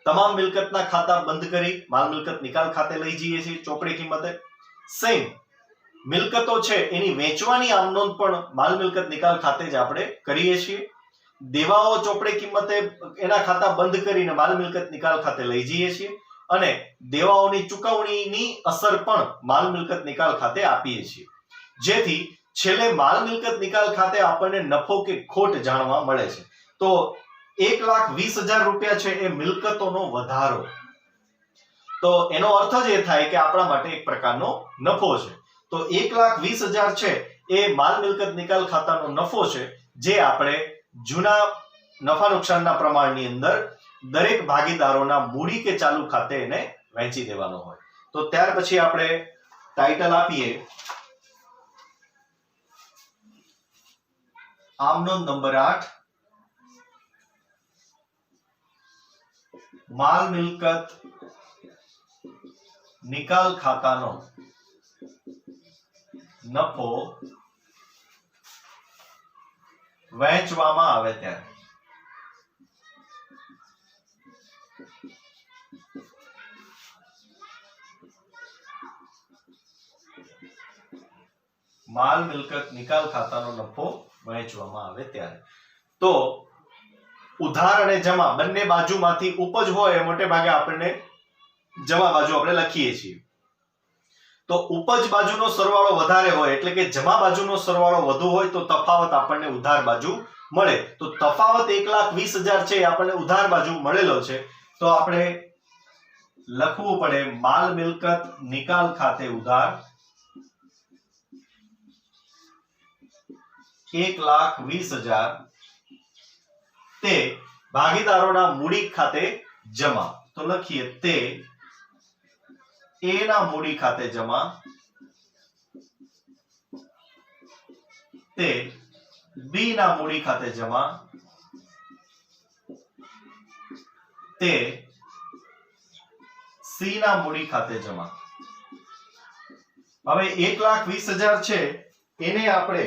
A: તમામ મિલકતના ખાતા બંધ કરી માલ મિલકત નિકાલ ખાતે લઈ જઈએ છીએ ચોપડી કિંમતે. સેમ મિલકતો છે એની વેચવાની આમ નોંધ પણ માલ મિલકત નિકાલ ખાતે જ આપણે કરીએ છીએ. દેવાઓ ચોપડે કિંમતે એના ખાતા બંધ કરીને માલ મિલકત નિકાલ ખાતે લઈ જઈએ છીએ અને દેવાઓની ચૂકવણીની અસર પણ માલ મિલકત નિકાલ ખાતે આપીએ છીએ, જેથી છેલ્લે માલ મિલકત નિકાલ ખાતે આપણને નફો કે ખોટ જાણવા મળે છે. તો 1,20,000 રૂપિયા છે એ મિલકતોનો વધારો. તો એનો અર્થ જ એ થાય કે આપણા માટે એક પ્રકારનો નફો છે. તો 1,20,000 છે એ માલ મિલકત નિકાલ ખાતાનો નફો છે, જે આપણે જૂના નફા નુકસાનના પ્રમાણની અંદર દરેક ભાગીદારોના મૂડી કે ચાલુ ખાતે એને વહેંચી દેવાનો હોય. તો ત્યાર પછી આપણે ટાઇટલ આપીએ આમનોંધ નંબર 8, માલ મિલકત નિકાલ ખાતાનો નફો વહેંચવામાં આવે ત્યારે. માલ મિલકત નિકાલ ખાતાનો નફો વહેંચવામાં આવે ત્યારે. તો ઉધાર અને જમા બંને બાજુમાંથી ઉપજ હોય મોટે ભાગે આપણને જમા બાજુ આપણે લખીએ છીએ. તો ઉપજ બાજુનો સરવાળો વધારે હોય એટલે કે જમા બાજુનો સરવાળો વધુ હોય તો તફાવત આપણને ઉધાર બાજુ મળે. તો તફાવત 1,20,000 છે એ આપણને ઉધાર બાજુ મળેલો છે. તો આપણે લખવું પડે માલ મિલકત નિકાલ ખાતે ઉધાર 1,20,000 તે ભાગીદારોના મૂડી ખાતે જમા. તો લખીએ તે A ના મૂડી ખાતે જમા તે B ના મૂડી ખાતે જમા તે C ના મૂડી ખાતે જમા. હવે 1,20,000 છે એને આપણે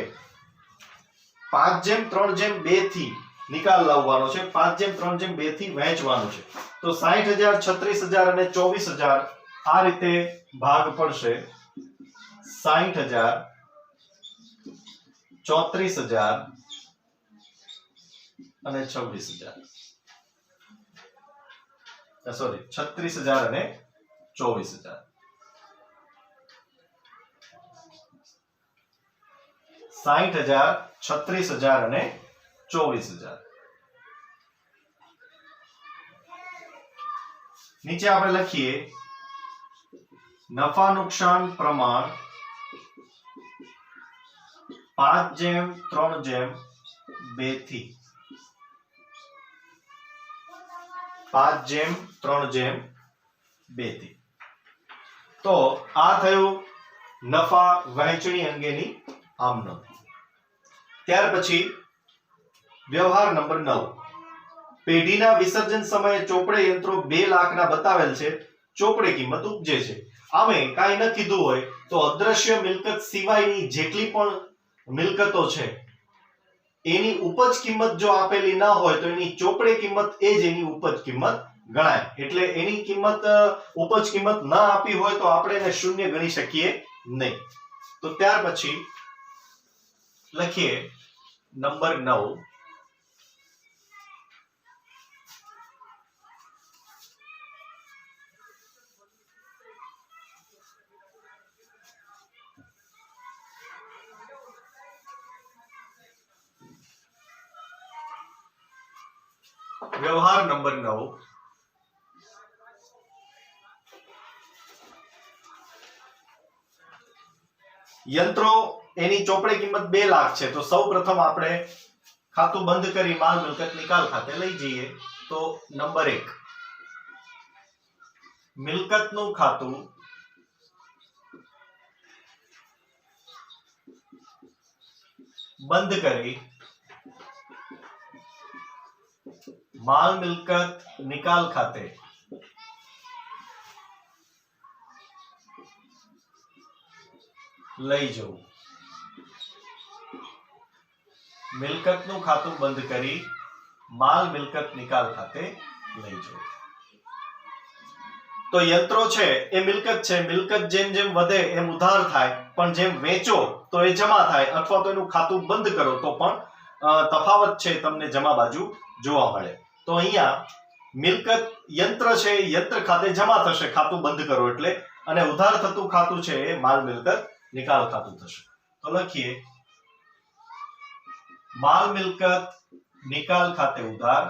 A: 5:3:2 થી નિકાલ લાવવાનો છે. 5:3:2 થી વહેંચવાનું છે. તો 60,000, 36,000 અને 24,000 આ રીતે ભાગ પડશે. 60,000, 34,000 અને 26,000 સોરી 36,000 અને 24,000 60,000 36,000 અને 24,000 નીચે આપણે લખીએ નફા નુકસાન પ્રમાણ 5:3:2 થી 5:3:2 થી તો આ થયું નફા વહેંચણી અંગેની આમ નોંધ. ત્યાર પછી વ્યવહાર નંબર 9. પેઢીના વિસર્જન સમયે ચોપડે યંત્રો 2 લાખના બતાવેલ છે. ચોપડે કિંમત ઉપજે છે. આમે કાંઈ ન કીધું હોય તો અદ્રશ્ય મિલકત સિવાયની જેટલી પણ મિલકતો છે એની ઉપજ કિંમત જો આપેલી ના હોય તો એની ચોપડે કિંમત એ જ એની ઉપજ કિંમત ગણાય. એટલે એની કિંમત ઉપજ કિંમત ના આપી હોય તો આપણે એને શૂન્ય ગણી શકીએ નહીં. તો ત્યાર પછી લખીએ નંબર 9. વ્યવહાર નંબર 9. યંત્રો એની ચોપડે કિંમત 2 લાખ છે તો સૌ પ્રથમ આપણે ખાતું બંધ કરી માલ મિલકત નિકાલ ખાતે લઈ જઈએ. તો નંબર 1 મિલકતનું ખાતું બંધ કરી માલ મિલકત નિકાલ ખાતે લઈ જવું. મિલકતનું ખાતું બંધ કરી માલ મિલકત નિકાલ ખાતે લઈ જવું. તો યંત્રો છે એ મિલકત છે. મિલકત જેમ જેમ વધે એમ ઉધાર થાય, પણ જેમ વેચો તો એ જમા થાય, અથવા તો એનું ખાતું બંધ કરો તો પણ તફાવત છે તમને જમા બાજુ જોવા મળે. તો અહીંયા મિલકત યંત્ર છે, યંત્ર ખાતે જમા થશે ખાતું બંધ કરો એટલે, અને ઉધાર થતું ખાતું છે એ માલ મિલકત નિકાલ ખાતું થશે. તો લખીએ માલ મિલકત નિકાલ ખાતે ઉધાર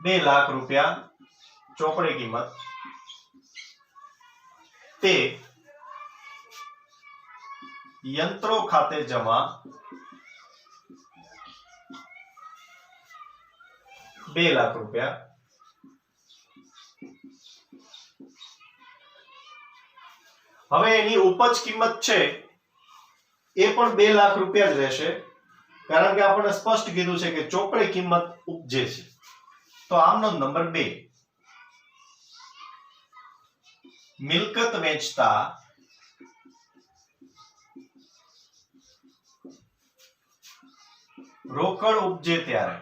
A: 2 લાખ રૂપિયા ચોપડે કિંમત તે યંત્રો ખાતે જમા 2 લાખ રૂપિયા. હવે એની ઉપજ કિંમત છે એ પણ 2 લાખ રૂપિયા જ રહેશે, કારણ કે આપણે સ્પષ્ટ કીધું છે કે ચોપડે કિંમત ઉપજે છે. તો આમનો નંબર 2 મિલકત વેચતા રોકડ ઉપજે ત્યારે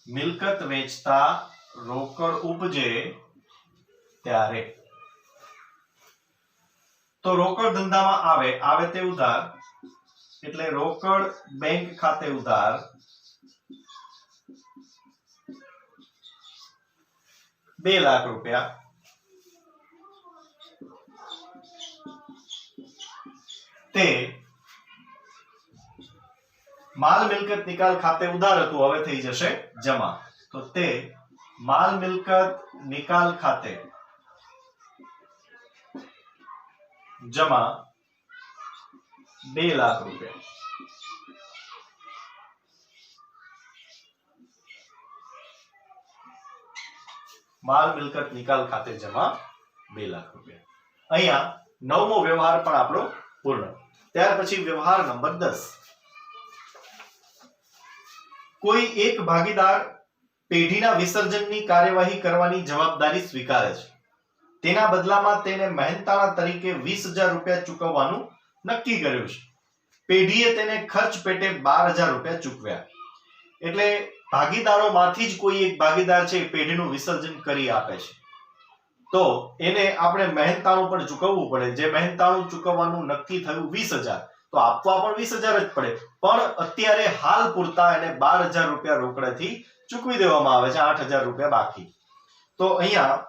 A: મિલકત વેચતા રોકડ ઉપજે ત્યારે. તો રોકડ ધંધામાં આવે તે ઉધાર, એટલે રોકડ બેંક ખાતે ઉધાર 2 લાખ રૂપિયા. તે માલ મિલકત નિકાલ ખાતે ઉધાર હતું, હવે થઈ જશે જમા. તો તે માલ મિલકત નિકાલ ખાતે જમા 2 લાખ રૂપિયા. માલ મિલકત નિકાલ ખાતે જમા 2 લાખ રૂપિયા. અહીંયા 9મો વ્યવહાર પણ આપણો પૂર્ણ. ત્યાર પછી વ્યવહાર નંબર 10. કોઈ એક ભાગીદાર પેઢીના વિસર્જનની કાર્યવાહી કરવાની જવાબદારી સ્વીકારે છે. તેના બદલામાં તેને મહેનતાણા તરીકે 20,000 રૂપિયા ચૂકવવાનું નક્કી કર્યું છે. પેઢીએ તેને ખર્ચ પેટે 12,000 રૂપિયા ચૂકવ્યા. એટલે ભાગીદારોમાંથી જ કોઈ એક ભાગીદાર છે પેઢીનું વિસર્જન કરી આપે છે. તો એને આપણે મહેનતાણું પણ ચૂકવવું પડે. જે મહેનતાણું ચૂકવવાનું નક્કી થયું 20,000, તો આપવા પણ 20,000 જ પડે. પણ અત્યારે હાલ પૂરતા એને 12,000 રૂપિયા રોકડેથી ચૂકવી દેવામાં આવે છે, 8,000 રૂપિયા બાકી. તો અહીંયા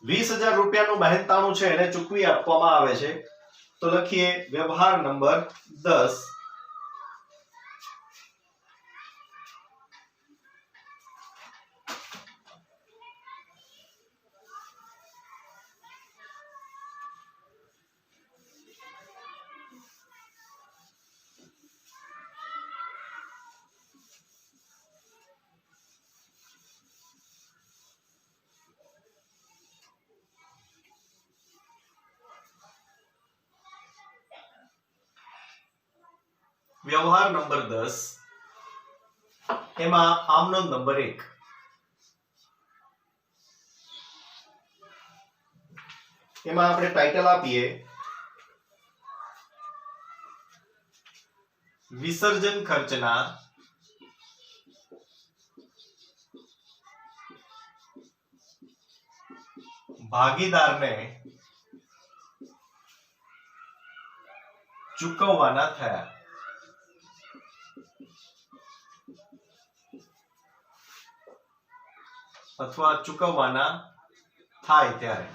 A: 20,000 રૂપિયાનું મહેનતાણું છે એને ચૂકવી આપવામાં આવે છે. તો લખીએ વ્યવહાર નંબર 10. વ્યવહાર નંબર 10 એમાં આમનો નંબર 1. એમાં આપણે ટાઇટલ આપીએ વિસર્જન ખર્ચના ભાગીદારને ચૂકવવાના થયા. અથવા ચૂકવવાના થાય ત્યારે.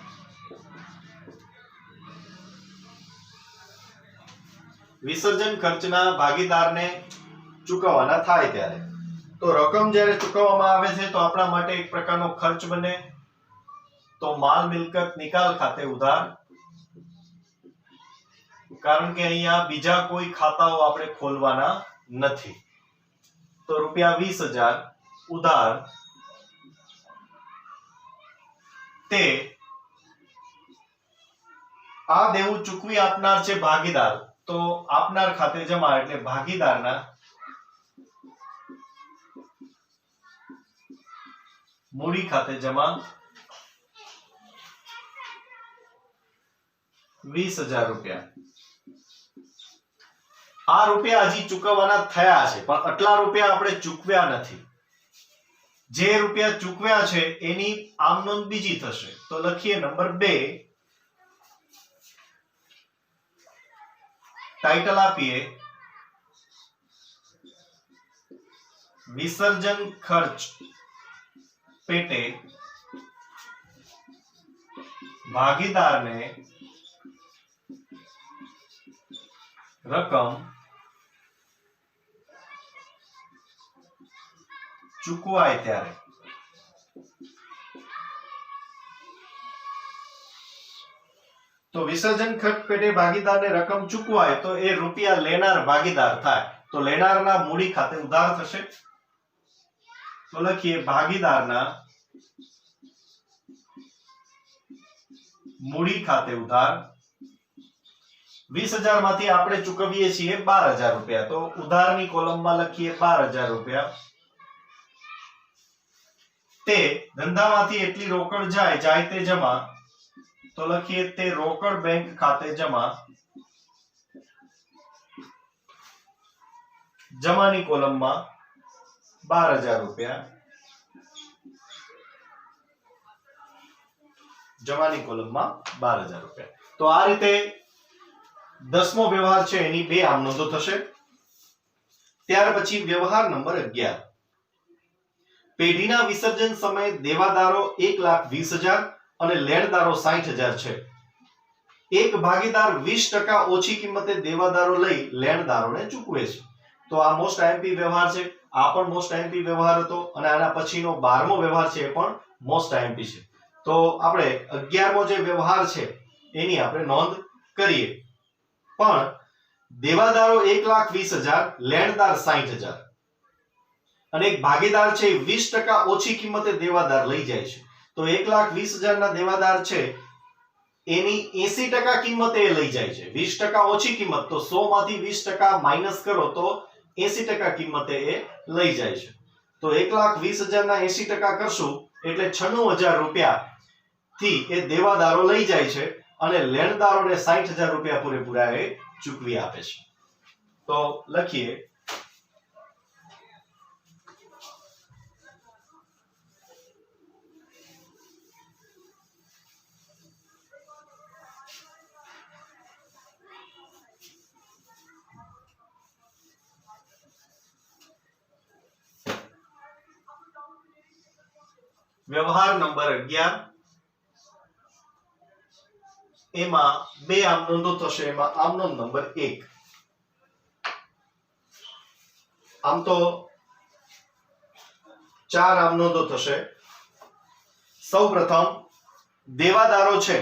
A: વિસર્જન ખર્ચના ભાગીદારને ચૂકવવાના થાય ત્યારે. તો રકમ જ્યારે ચૂકવવામાં આવે છે તો આપણા માટે એક પ્રકારનો ખર્ચ બને. તો માલ મિલકત નિકાલ ખાતે ઉધાર, કારણ કે અહીંયા બીજા કોઈ ખાતાઓ આપણે ખોલવાના નથી. તો રૂપિયા 20,000 ઉધાર તે આ દેવું ચૂકવી આપનાર છે ભાગીદાર, તો આપનાર ખાતે જમા એટલે ભાગીદારના મૂડી ખાતે જમા 20,000 રૂપિયા. આ રૂપિયા હજી ચૂકવવાના થયા છે, પણ આટલા રૂપિયા આપણે ચૂકવ્યા નથી. જે રૂપિયા ચૂકવ્યા છે એની આમ નોંધ બીજી થશે. તો લખીએ નંબર 2. ટાઇટલ આપીએ વિસર્જન ખર્ચ પેટે ભાગીદારને રકમ ચૂકવાય ત્યારે. તો વિસર્જન ખર્ચ પેટે ભાગીદારને રકમ ચૂકવાય તો એ રૂપિયા લેનાર ભાગીદાર થાય. તો લેનારના મૂડી ખાતે ઉધાર થશે. તો લખીએ ભાગીદારના મૂડી ખાતે ઉધાર. 20,000 માંથી આપણે ચૂકવીએ છીએ 12,000 રૂપિયા. તો ઉધારની કોલમમાં લખીએ 12,000 રૂપિયા. તે ધંધામાંથી એટલી રોકડ જાય તે જમા. તો લખીએ તે રોકડ બેંક ખાતે જમા. જમાની કોલમમાં 12,000 રૂપિયા. જમાની કોલમમાં 12,000 રૂપિયા. તો આ રીતે 10મો વ્યવહાર છે એની 2 આમ નોંધો થશે. ત્યાર પછી વ્યવહાર નંબર 11. પેઢીના વિસર્જન સમયે દેવાદારો 1,20,000 અને લેણદારો 60,000 છે. એક ભાગીદાર 20% ઓછી કિંમતે દેવાદારો લઈ લેણદારોને ચૂકવે છે. તો આ મોસ્ટ આઈએમપી વ્યવહાર છે. આ પણ મોસ્ટ આઈએમપી વ્યવહાર હતો અને આના પછીનો 12મો વ્યવહાર છે એ પણ મોસ્ટ આઈએમપી છે. તો આપણે 11મો જે વ્યવહાર છે એની આપણે નોંધ કરીએ. પણ દેવાદારો 1,20,000, લેણદાર 60,000 અને એક ભાગીદાર છે 20% ઓછી કિંમતે દેવાદાર લઈ જાય છે. તો 1,20,000 ના દેવાદાર છે એની 80% કિંમતે લઈ જાય છે. 20% ઓછી કિંમત, તો 100 માંથી 20% માઈનસ કરો તો 80% કિંમતે એ લઈ જાય છે. તો 1,20,000 ના 80% કરશું એટલે 96,000 રૂપિયા થી એ દેવાદારો લઈ જાય છે અને લેણદારોને 60,000 રૂપિયા પૂરેપૂરા એ ચૂકવી આપે છે. તો લખીએ વ્યવહાર નંબર 11 એમાં બે આમ નોંધો થશે, એમાં આમ નોંધ નંબર 1. આમ તો 4 આમ નોંધો થશે. સૌપ્રથમ દેવાદારો છે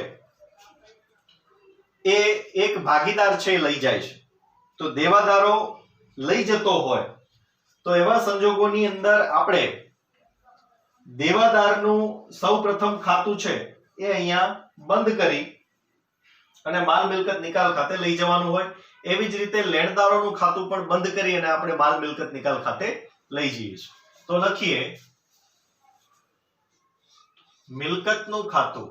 A: એ એક ભાગીદાર છે લઈ જાય છે. તો દેવાદારો લઈ જતો હોય તો એવા સંજોગોની અંદર આપણે દેવાદારનું સૌપ્રથમ ખાતું છે એ અહીંયા બંધ કરી અને માલ મિલકત નિકાલ ખાતે લઈ જવાનું હોય. એવી જ રીતે લેણદારોનું ખાતું પણ બંધ કરી અને આપણે માલ મિલકત નિકાલ ખાતે લઈ જઈએ છીએ. તો લખીએ મિલકતનું ખાતું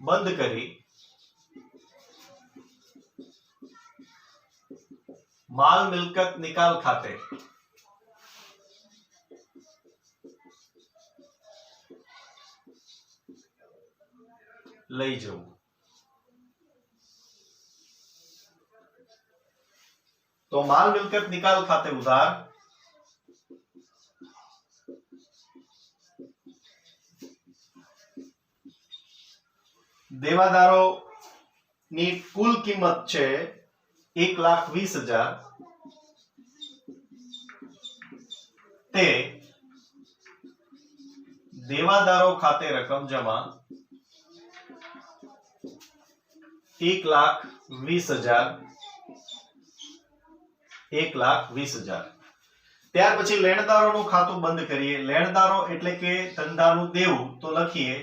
A: બંધ કરી માલ મિલકત નિકાલ ખાતે લઈ જવું. તો માલ મિલકત નિકાલ ખાતે ઉધાર દેવાદારો ની કુલ કિંમત છે 1,20,000. તે દેવાદારો ખાતે રકમ જમા 1,20,000. 1,20,000. ત્યાર પછી લેણદારોનું ખાતું બંધ કરીએ. લેણદારો એટલે કે ધંધાનું દેવું. તો લખીએ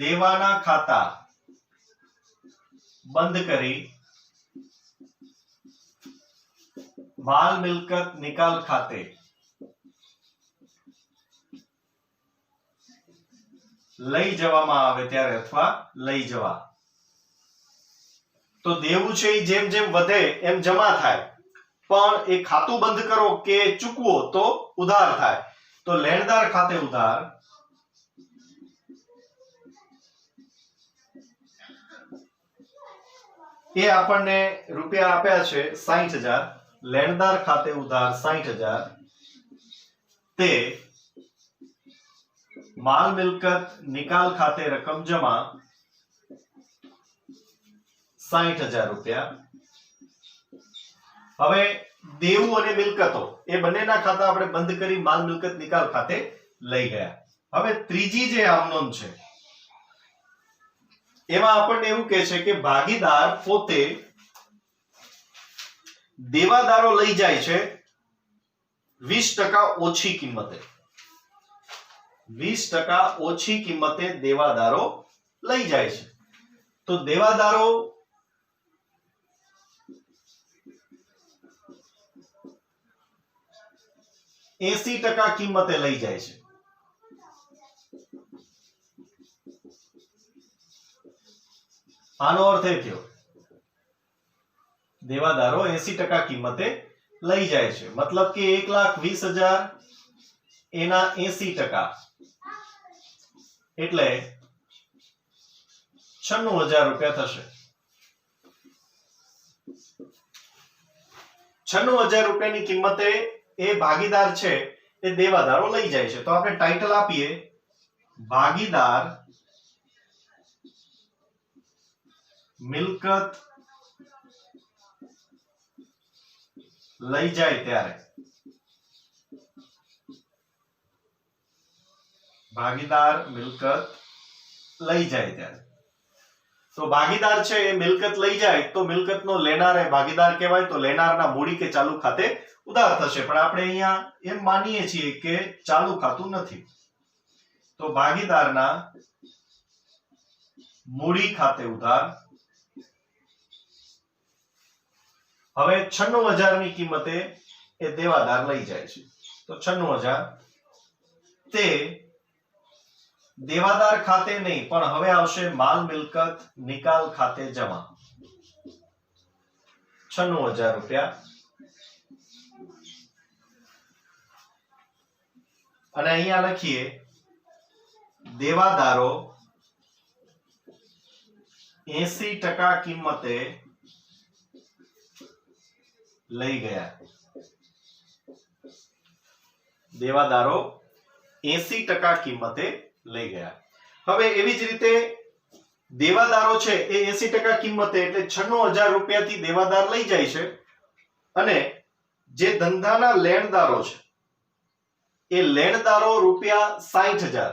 A: દેવાના ખાતા બંધ કરી માલ મિલકત નિકાલ ખાતે લઈ જવામાં આવે ત્યારે અથવા લઈ જવા. તો દેવું છે એ જેમ જેમ વધે એમ જમા થાય, પણ એ ખાતું બંધ કરો કે ચૂકવો તો ઉધાર થાય. તો લેણદાર ખાતે ઉધાર એ આપણને રૂપિયા આપ્યા છે 60,000. લેણદાર ખાતે ઉધાર 60,000. તે માલ મિલકત નિકાલ ખાતે રકમ જમા 60,000 રૂપિયા. હવે દેવું અને મિલકતો એ બંનેના ખાતા આપણે બંધ કરી માલ મિલકત નિકાલ ખાતે લઈ ગયા. હવે ત્રીજી જે આમ નોંધ છે એમાં આપણને એવું કહે છે કે ભાગીદાર પોતે દેવાદારો લઈ જાય છે 20% ઓછી કિંમતે. 20% ઓછી કિંમતે દેવાદારો લઈ જાય છે. તો દેવાદારો %80 કિંમતે લઈ જાય છે. આનો અર્થ એ થયો દેવાદારો 80% કિંમતે લઈ જાય છે. મતલબ કે 1,20,000 એના 80% એટલે 96,000 રૂપિયા થશે. 96,000 રૂપિયાની કિંમતે એ ભાગીદાર છે એ દેવાદારો લઈ જાય છે. તો આપણે ટાઇટલ આપીએ ભાગીદાર મિલકત લઈ જાય ત્યારે. ભાગીદાર મિલકત લઈ જાય ત્યારે. તો ભાગીદાર છે એ મિલકત લઈ જાય તો મિલકતનો લેનાર એ ભાગીદાર કહેવાય. તો લેનારના મૂડી કે ચાલુ ખાતે ઉધાર થશે. પણ આપણે અહીંયા એમ માનીએ છીએ કે ચાલુ ખાતું નથી. તો ભાગીદારના મૂડી ખાતે ઉધાર. હવે 96,000 ની કિંમતે એ દેવાદાર લઈ જાય છે. તો 96,000 તે દેવાદાર ખાતે નહીં પણ હવે આવશે માલ મિલકત નિકાલ ખાતે જમા. 96,000 રૂપિયા. અને અહીંયા લખીએ દેવાદારો 80% કિંમતે લઈ ગયા. દેવાદારો 80% કિંમતે લઈ ગયા. હવે એવી જ રીતે દેવાદારો છે એ 80% કિંમતે એટલે 96,000 રૂપિયાથી દેવાદાર લઈ જાય છે અને જે ધંધાના લેણદારો છે એ લેણદારો રૂપિયા 60,000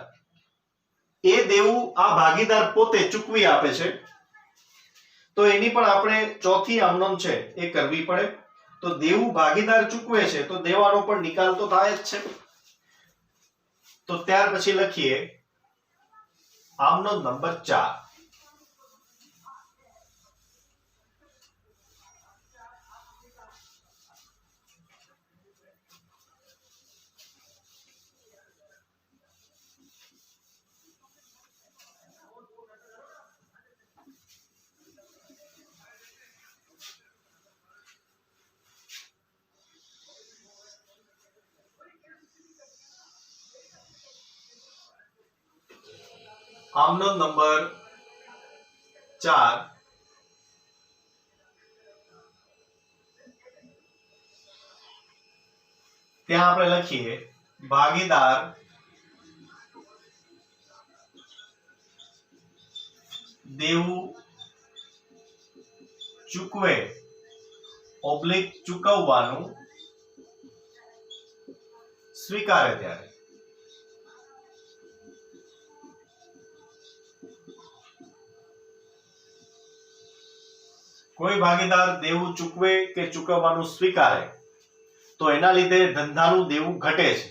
A: એ દેવું આ ભાગીદાર પોતે ચૂકવી આપે છે. તો એની પણ આપણે ચોથી આમનોંધ છે એ કરવી પડે. તો દેવું ભાગીદાર ચૂકવે છે તો દેવાનો પણ નિકાલ તો થાય જ છે. તો ત્યાર પછી લખીએ આમનોંધ નંબર 4. આમનોંધ નંબર 4 ત્યાં આપણે લખીએ ભાગીદાર દેવું ચૂકવે / ચૂકવવાનું સ્વીકારે ત્યારે. કોઈ ભાગીદાર દેવું ચૂકવે કે ચૂકવવાનું સ્વીકારે તો એના લીધે ધંધાનું દેવું ઘટે છે.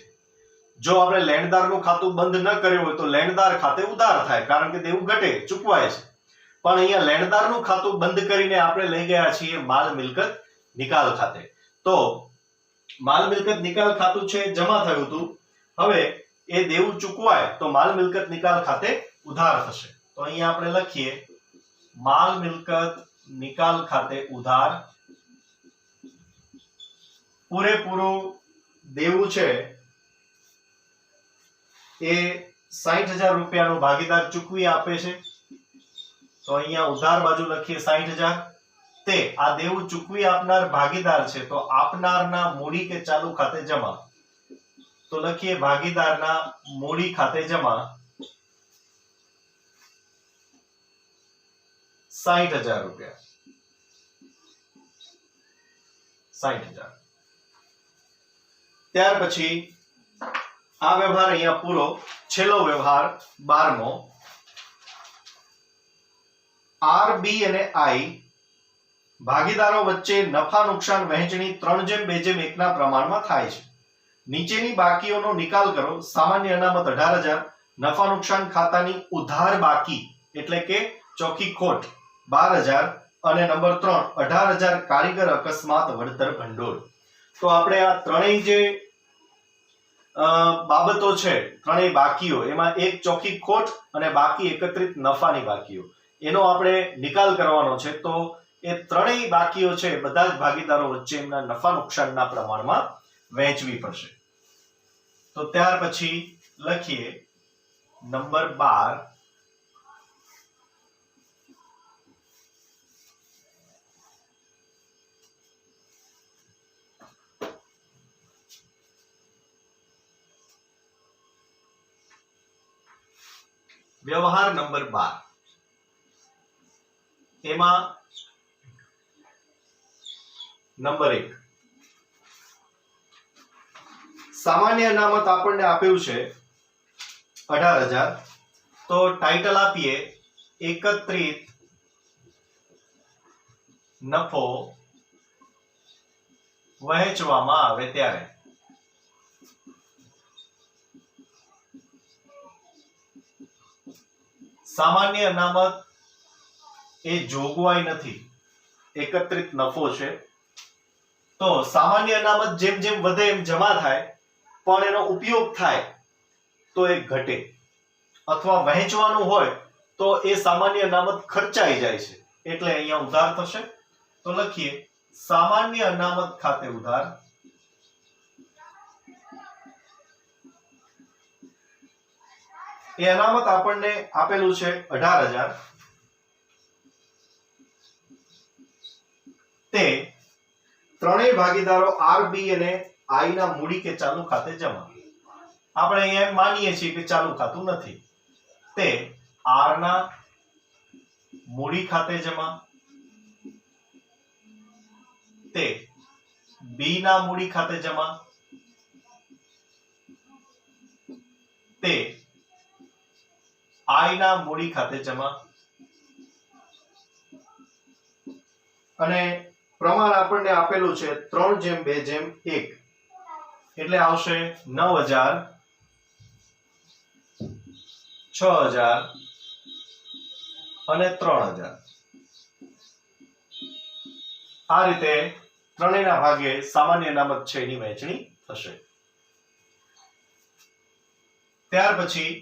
A: જો આપણે લેણદારનું ખાતું બંધ ન કર્યું હોય તો લેણદાર ખાતે ઉધાર થાય કારણ કે દેવું ઘટે ચૂકવાય છે. પણ અહીંયા લેણદારનું ખાતું બંધ કરીને આપણે લઈ ગયા છીએ માલ મિલકત નિકાલ ખાતે. તો માલ મિલકત નિકાલ ખાતું છે જમા થયું હતું. હવે એ દેવું ચૂકવાય તો માલ મિલકત નિકાલ ખાતે ઉધાર થશે. તો અહીંયા આપણે લખીએ માલ મિલકત નિકાલ ખાતે ઉધાર. પૂરેપૂરું દેવું છે એ 60,000 રૂપિયાનું ભાગીદાર ચૂકવી આપે છે. તો અહીંયા ઉધાર બાજુ લખીએ 60,000. તે આ દેવું ચૂકવી આપનાર ભાગીદાર છે તો આપનારના મૂડી કે ચાલુ ખાતે જમા. તો લખીએ ભાગીદારના મૂડી ખાતે જમા 60,000 રૂપિયા. 60,000. ત્યાર પછી આ વ્યવહાર અહીંયા પૂરો. છેલ્લો વ્યવહાર 12મો. આર, બી અને આઈ ભાગીદારો વચ્ચે નફા નુકસાન વહેંચણી 3:2:1 ના પ્રમાણમાં થાય છે. નીચેની બાકીઓનો નિકાલ કરો. સામાન્ય અનામત 18,000, નફા નુકસાન ખાતાની ઉધાર બાકી એટલે કે ચોખ્ખી ખોટ 12,000 અને નંબર 3 18,000 કારીગર અકસ્માત વળતર ભંડોળ. તો આપણે આ ત્રણેય જે બાબતો છે ત્રણેય બાકીઓ એમાં એક ચોખ્ખી ખોટ અને બાકી એકત્રિત નફાની બાકીઓ એનો આપણે નિકાલ કરવાનો છે. તો એ ત્રણેય બાકીઓ છે બધા જ ભાગીદારો વચ્ચે એમના નફા નુકસાનના પ્રમાણમાં વહેંચવી પડશે. તો ત્યાર પછી લખીએ નંબર 12 વ્યવહાર નંબર 12. એમાં નંબર 1 સામાન્ય અનામત આપણને આપ્યું છે 18,000. તો ટાઇટલ આપીએ એકત્રિત નફો વહેંચવામાં આવે ત્યારે. સામાન્ય અનામત એ જોગવાઈ નથી, એકત્રિત નફો છે. તો સામાન્ય અનામત જેમ જેમ વધે એમ જમા થાય પણ એનો ઉપયોગ થાય તો એ ઘટે અથવા વહેંચવાનું હોય તો એ સામાન્ય અનામત ખર્ચાઈ જાય છે એટલે અહીંયા ઉધાર થશે. તો લખીએ સામાન્ય અનામત ખાતે ઉધાર. એ અનામત આપણને આપેલું છે 18,000. તે ત્રણેય ભાગીદારો આર, બી અને આઈ ના મૂડી કે ચાલુ ખાતે જમા. આપણે અહીંયા માનીએ છીએ કે ચાલુ ખાતું નથી, તે આર ના મૂડી ખાતે જમા, તે બી ના મૂડી ખાતે જમા, તે આઈ ના મૂડી ખાતે જમા, અને પ્રમાણ આપણને આપેલું છે 3:2:1 એટલે આવશે 9000, 6000 અને 3000. આ રીતે ત્રણેયના ભાગે સામાન્ય અનામત છે એની વહેંચણી થશે. ત્યાર પછી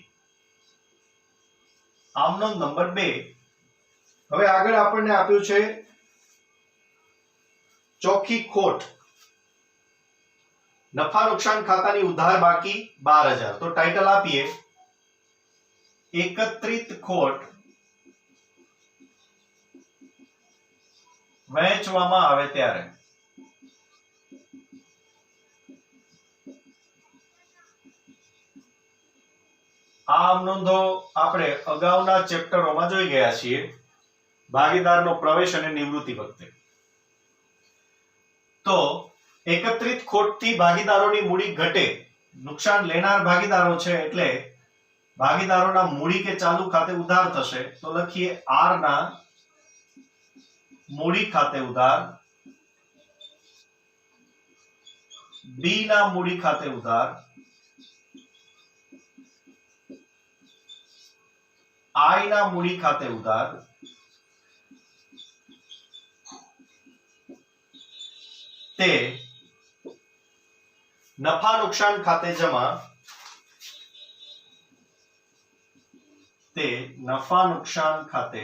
A: આમનોંધ નંબર 2. હવે આગળ આપણને આપ્યું છે ચોખ્ખી ખોટ. નફા નુકસાન ખાતાની ઉધાર બાકી 12000. તો ટાઇટલ આપીએ એકત્રિત ખોટ વહેંચવામાં આવે ત્યારે. આ નોંધો આપણે અગાઉના ચેપ્ટરોમાં જોઈ ગયા છીએ, ભાગીદારનો પ્રવેશ અને નિવૃત્તિ વખતે. તો એકત્રિત ખોટથી ભાગીદારોની મૂડી ઘટે, નુકસાન લેનાર ભાગીદારો છે એટલે ભાગીદારોના મૂડી કે ચાલુ ખાતે ઉધાર થશે. તો લખીએ આર ના મૂડી ખાતે ઉધાર, બી ના મૂડી ખાતે ઉધાર, આઈ ના મૂડી ખાતે ઉધાર, તે નફા નુકસાન ખાતે જમા, તે નફા નુકસાન ખાતે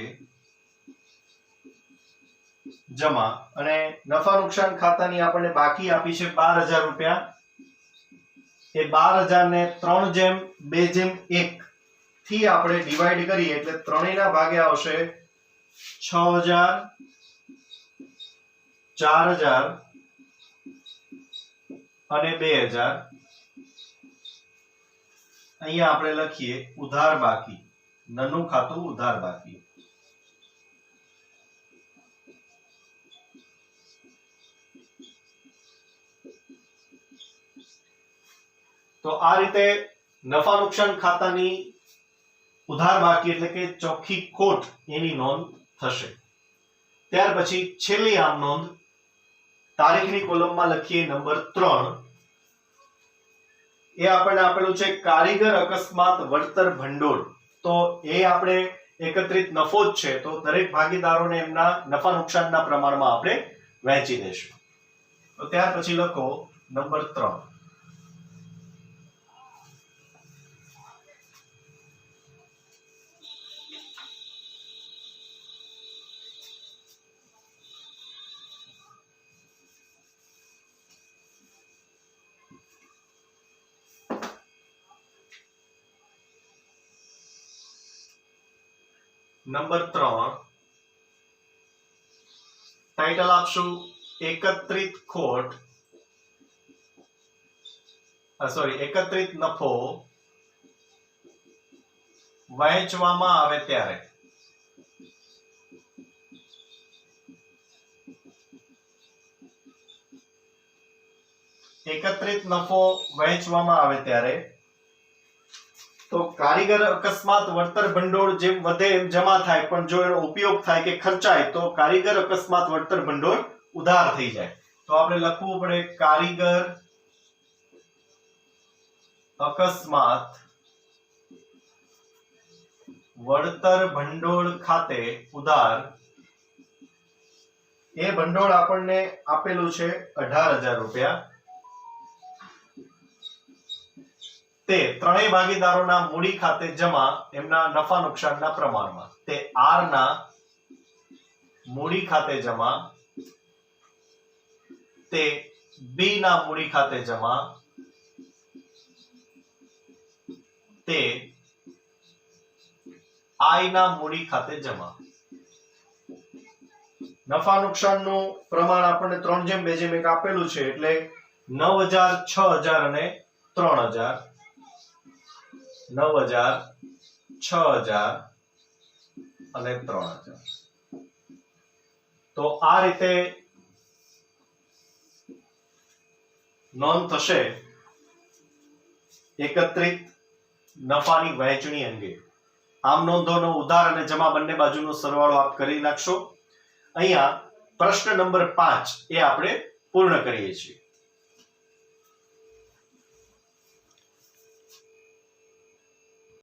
A: જમા. અને નફા નુકસાન ખાતાની આપણને બાકી આપી છે 12000 રૂપિયા. એ 12000 ને 3:2:1 થી આપણે ડિવાઈડ કરીએ એટલે ત્રણેયના ભાગે આવશે 6000, 4000 અને 2000. અહીંયા આપણે લખીએ ઉધાર બાકી, નનું ખાતું ઉધાર બાકી. તો આ રીતે નફા નુકસાન ખાતાની ઉધાર બાકી એટલે કે ચોખ્ખી ખોટ એની નોંધ થશે. ત્યાર પછી છેલ્લી આમ નોંધ તારીખની કોલમમાં લખીએ નંબર 3. એ આપણને આપેલું છે કારીગર અકસ્માત વળતર ભંડોળ. તો એ આપણે એકત્રિત નફો જ છે, તો દરેક ભાગીદારોને એમના નફા નુકસાનના પ્રમાણમાં આપણે વહેંચી દઈશું. તો ત્યાર પછી લખો નંબર 3. નંબર 3 ટાઇટલ આપશું એકત્રિત ખોટ, એકત્રિત નફો વહેંચવામાં આવે ત્યારે. એકત્રિત નફો વહેંચવામાં આવે ત્યારે તો કારીગર અકસ્માત વળતર ભંડોળ જેમ વધે એમ જમા થાય, પણ જો એનો ઉપયોગ થાય કે ખર્ચાય તો કારીગર અકસ્માત વળતર ભંડોળ ઉધાર થઈ જાય. તો આપણે લખવું પડે કારીગર અકસ્માત વળતર ભંડોળ ખાતે ઉધાર. એ ભંડોળ આપણને આપેલું છે 18000 રૂપિયા. તે ત્રણેય ભાગીદારોના મૂડી ખાતે જમા, એમના નફા નુકસાનના પ્રમાણમાં. તે આર ના મૂડી ખાતે જમા, તે બી ના મૂડી ખાતે જમા, તે આઈ ના મૂડી ખાતે જમા. નફા નુકસાનનું પ્રમાણ આપણને 3:2:1 આપેલું છે એટલે 9000, 6000 અને 3000. 9,000, 6,000 અને 3,000. તો આ રીતે નોંધ થશે એકત્રિત નફાની વહેંચણી અંગે. આમ નોંધોનો ઉધાર અને જમા બંને બાજુનો સરવાળો આપ કરી નાખશો. અહીંયા પ્રશ્ન નંબર 5 એ આપણે પૂર્ણ કરીએ છીએ.